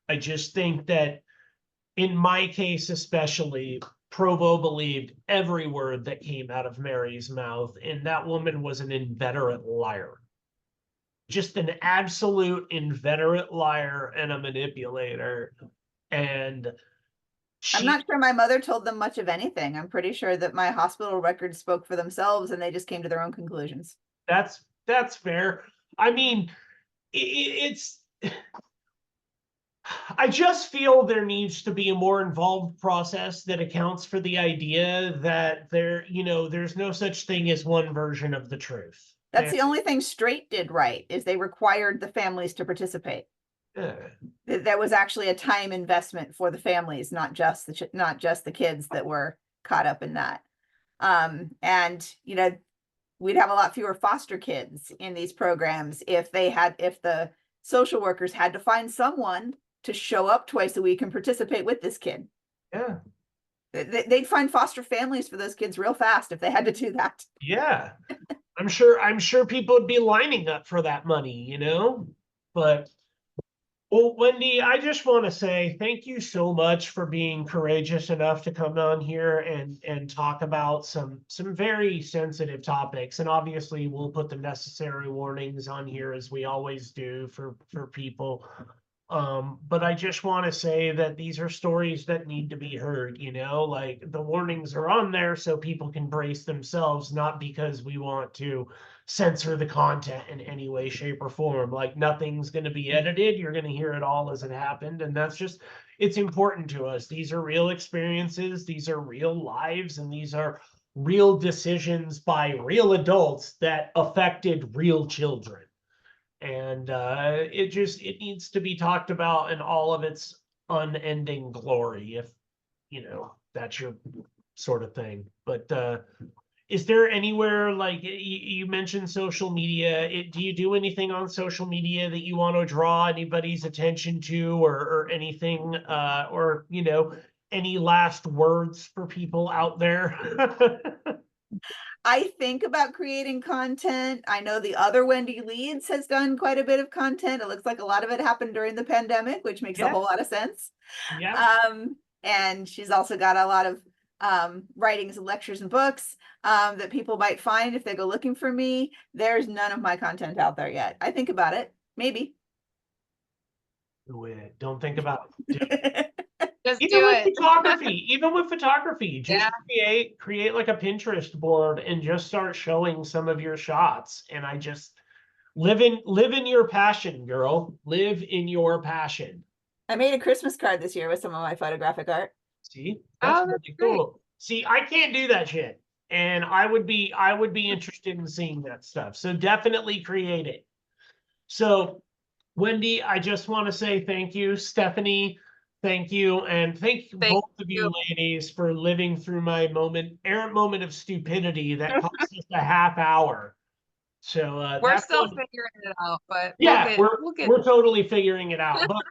I just think that in my case, especially, Provo believed every word that came out of Mary's mouth, and that woman was an inveterate liar. Just an absolute inveterate liar and a manipulator. And I'm not sure my mother told them much of anything. I'm pretty sure that my hospital records spoke for themselves and they just came to their own conclusions. That's fair. I mean, it's I just feel there needs to be a more involved process that accounts for the idea that there's no such thing as one version of the truth. That's the only thing Straight did right, is they required the families to participate. That was actually a time investment for the families, not just the kids that were caught up in that. And, you know, we'd have a lot fewer foster kids in these programs if the social workers had to find someone to show up twice a week and participate with this kid. Yeah. They'd find foster families for those kids real fast if they had to do that. Yeah. I'm sure people would be lining up for that money, you know? But well, Wendy, I just want to say thank you so much for being courageous enough to come on here and talk about some very sensitive topics. And obviously, we'll put the necessary warnings on here as we always do for people. But I just want to say that these are stories that need to be heard, you know, like the warnings are on there so people can brace themselves, not because we want to censor the content in any way, shape, or form. Like nothing's going to be edited. You're going to hear it all as it happened. And that's just, it's important to us. These are real experiences, these are real lives, and these are real decisions by real adults that affected real children. And it needs to be talked about in all of its unending glory, if you know that's your sort of thing. But is there anywhere, like you mentioned social media, do you do anything on social media that you want to draw anybody's attention to, or anything, or you know, any last words for people out there? I think about creating content. I know the other Wendy Leeds has done quite a bit of content. It looks like a lot of it happened during the pandemic, which makes a whole lot of sense. Yeah. And she's also got a lot of writings and lectures and books that people might find if they go looking for me. There's none of my content out there yet. I think about it, maybe. Do it. Don't think about it. Just Even do with it. photography, just create like a Pinterest board and just start showing some of your shots. And I just live in your passion, girl. Live in your passion. I made a Christmas card this year with some of my photographic art. See, that's Oh, that's really great. cool. See, I can't do that shit, and I would be interested in seeing that stuff. So definitely create it. So, Wendy, I just want to say thank you, Stephanie. Thank you, and thank Thank both of you you. ladies for living through my errant moment of stupidity that cost us a half hour. So We're that's still figuring it out, but yeah, we'll get we're totally figuring it out. But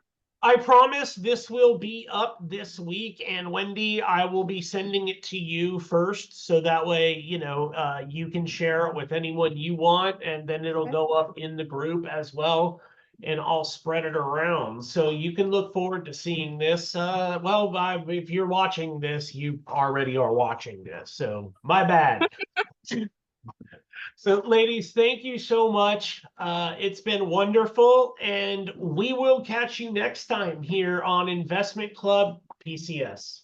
I promise this will be up this week, and Wendy, I will be sending it to you first, so that way, you know, you can share it with anyone you want, and then it'll go up in the group as well, and I'll spread it around. So you can look forward to seeing this. If you're watching this, you already are watching this, so my bad. So, ladies, thank you so much. It's been wonderful, and we will catch you next time here on Investment Club PCS.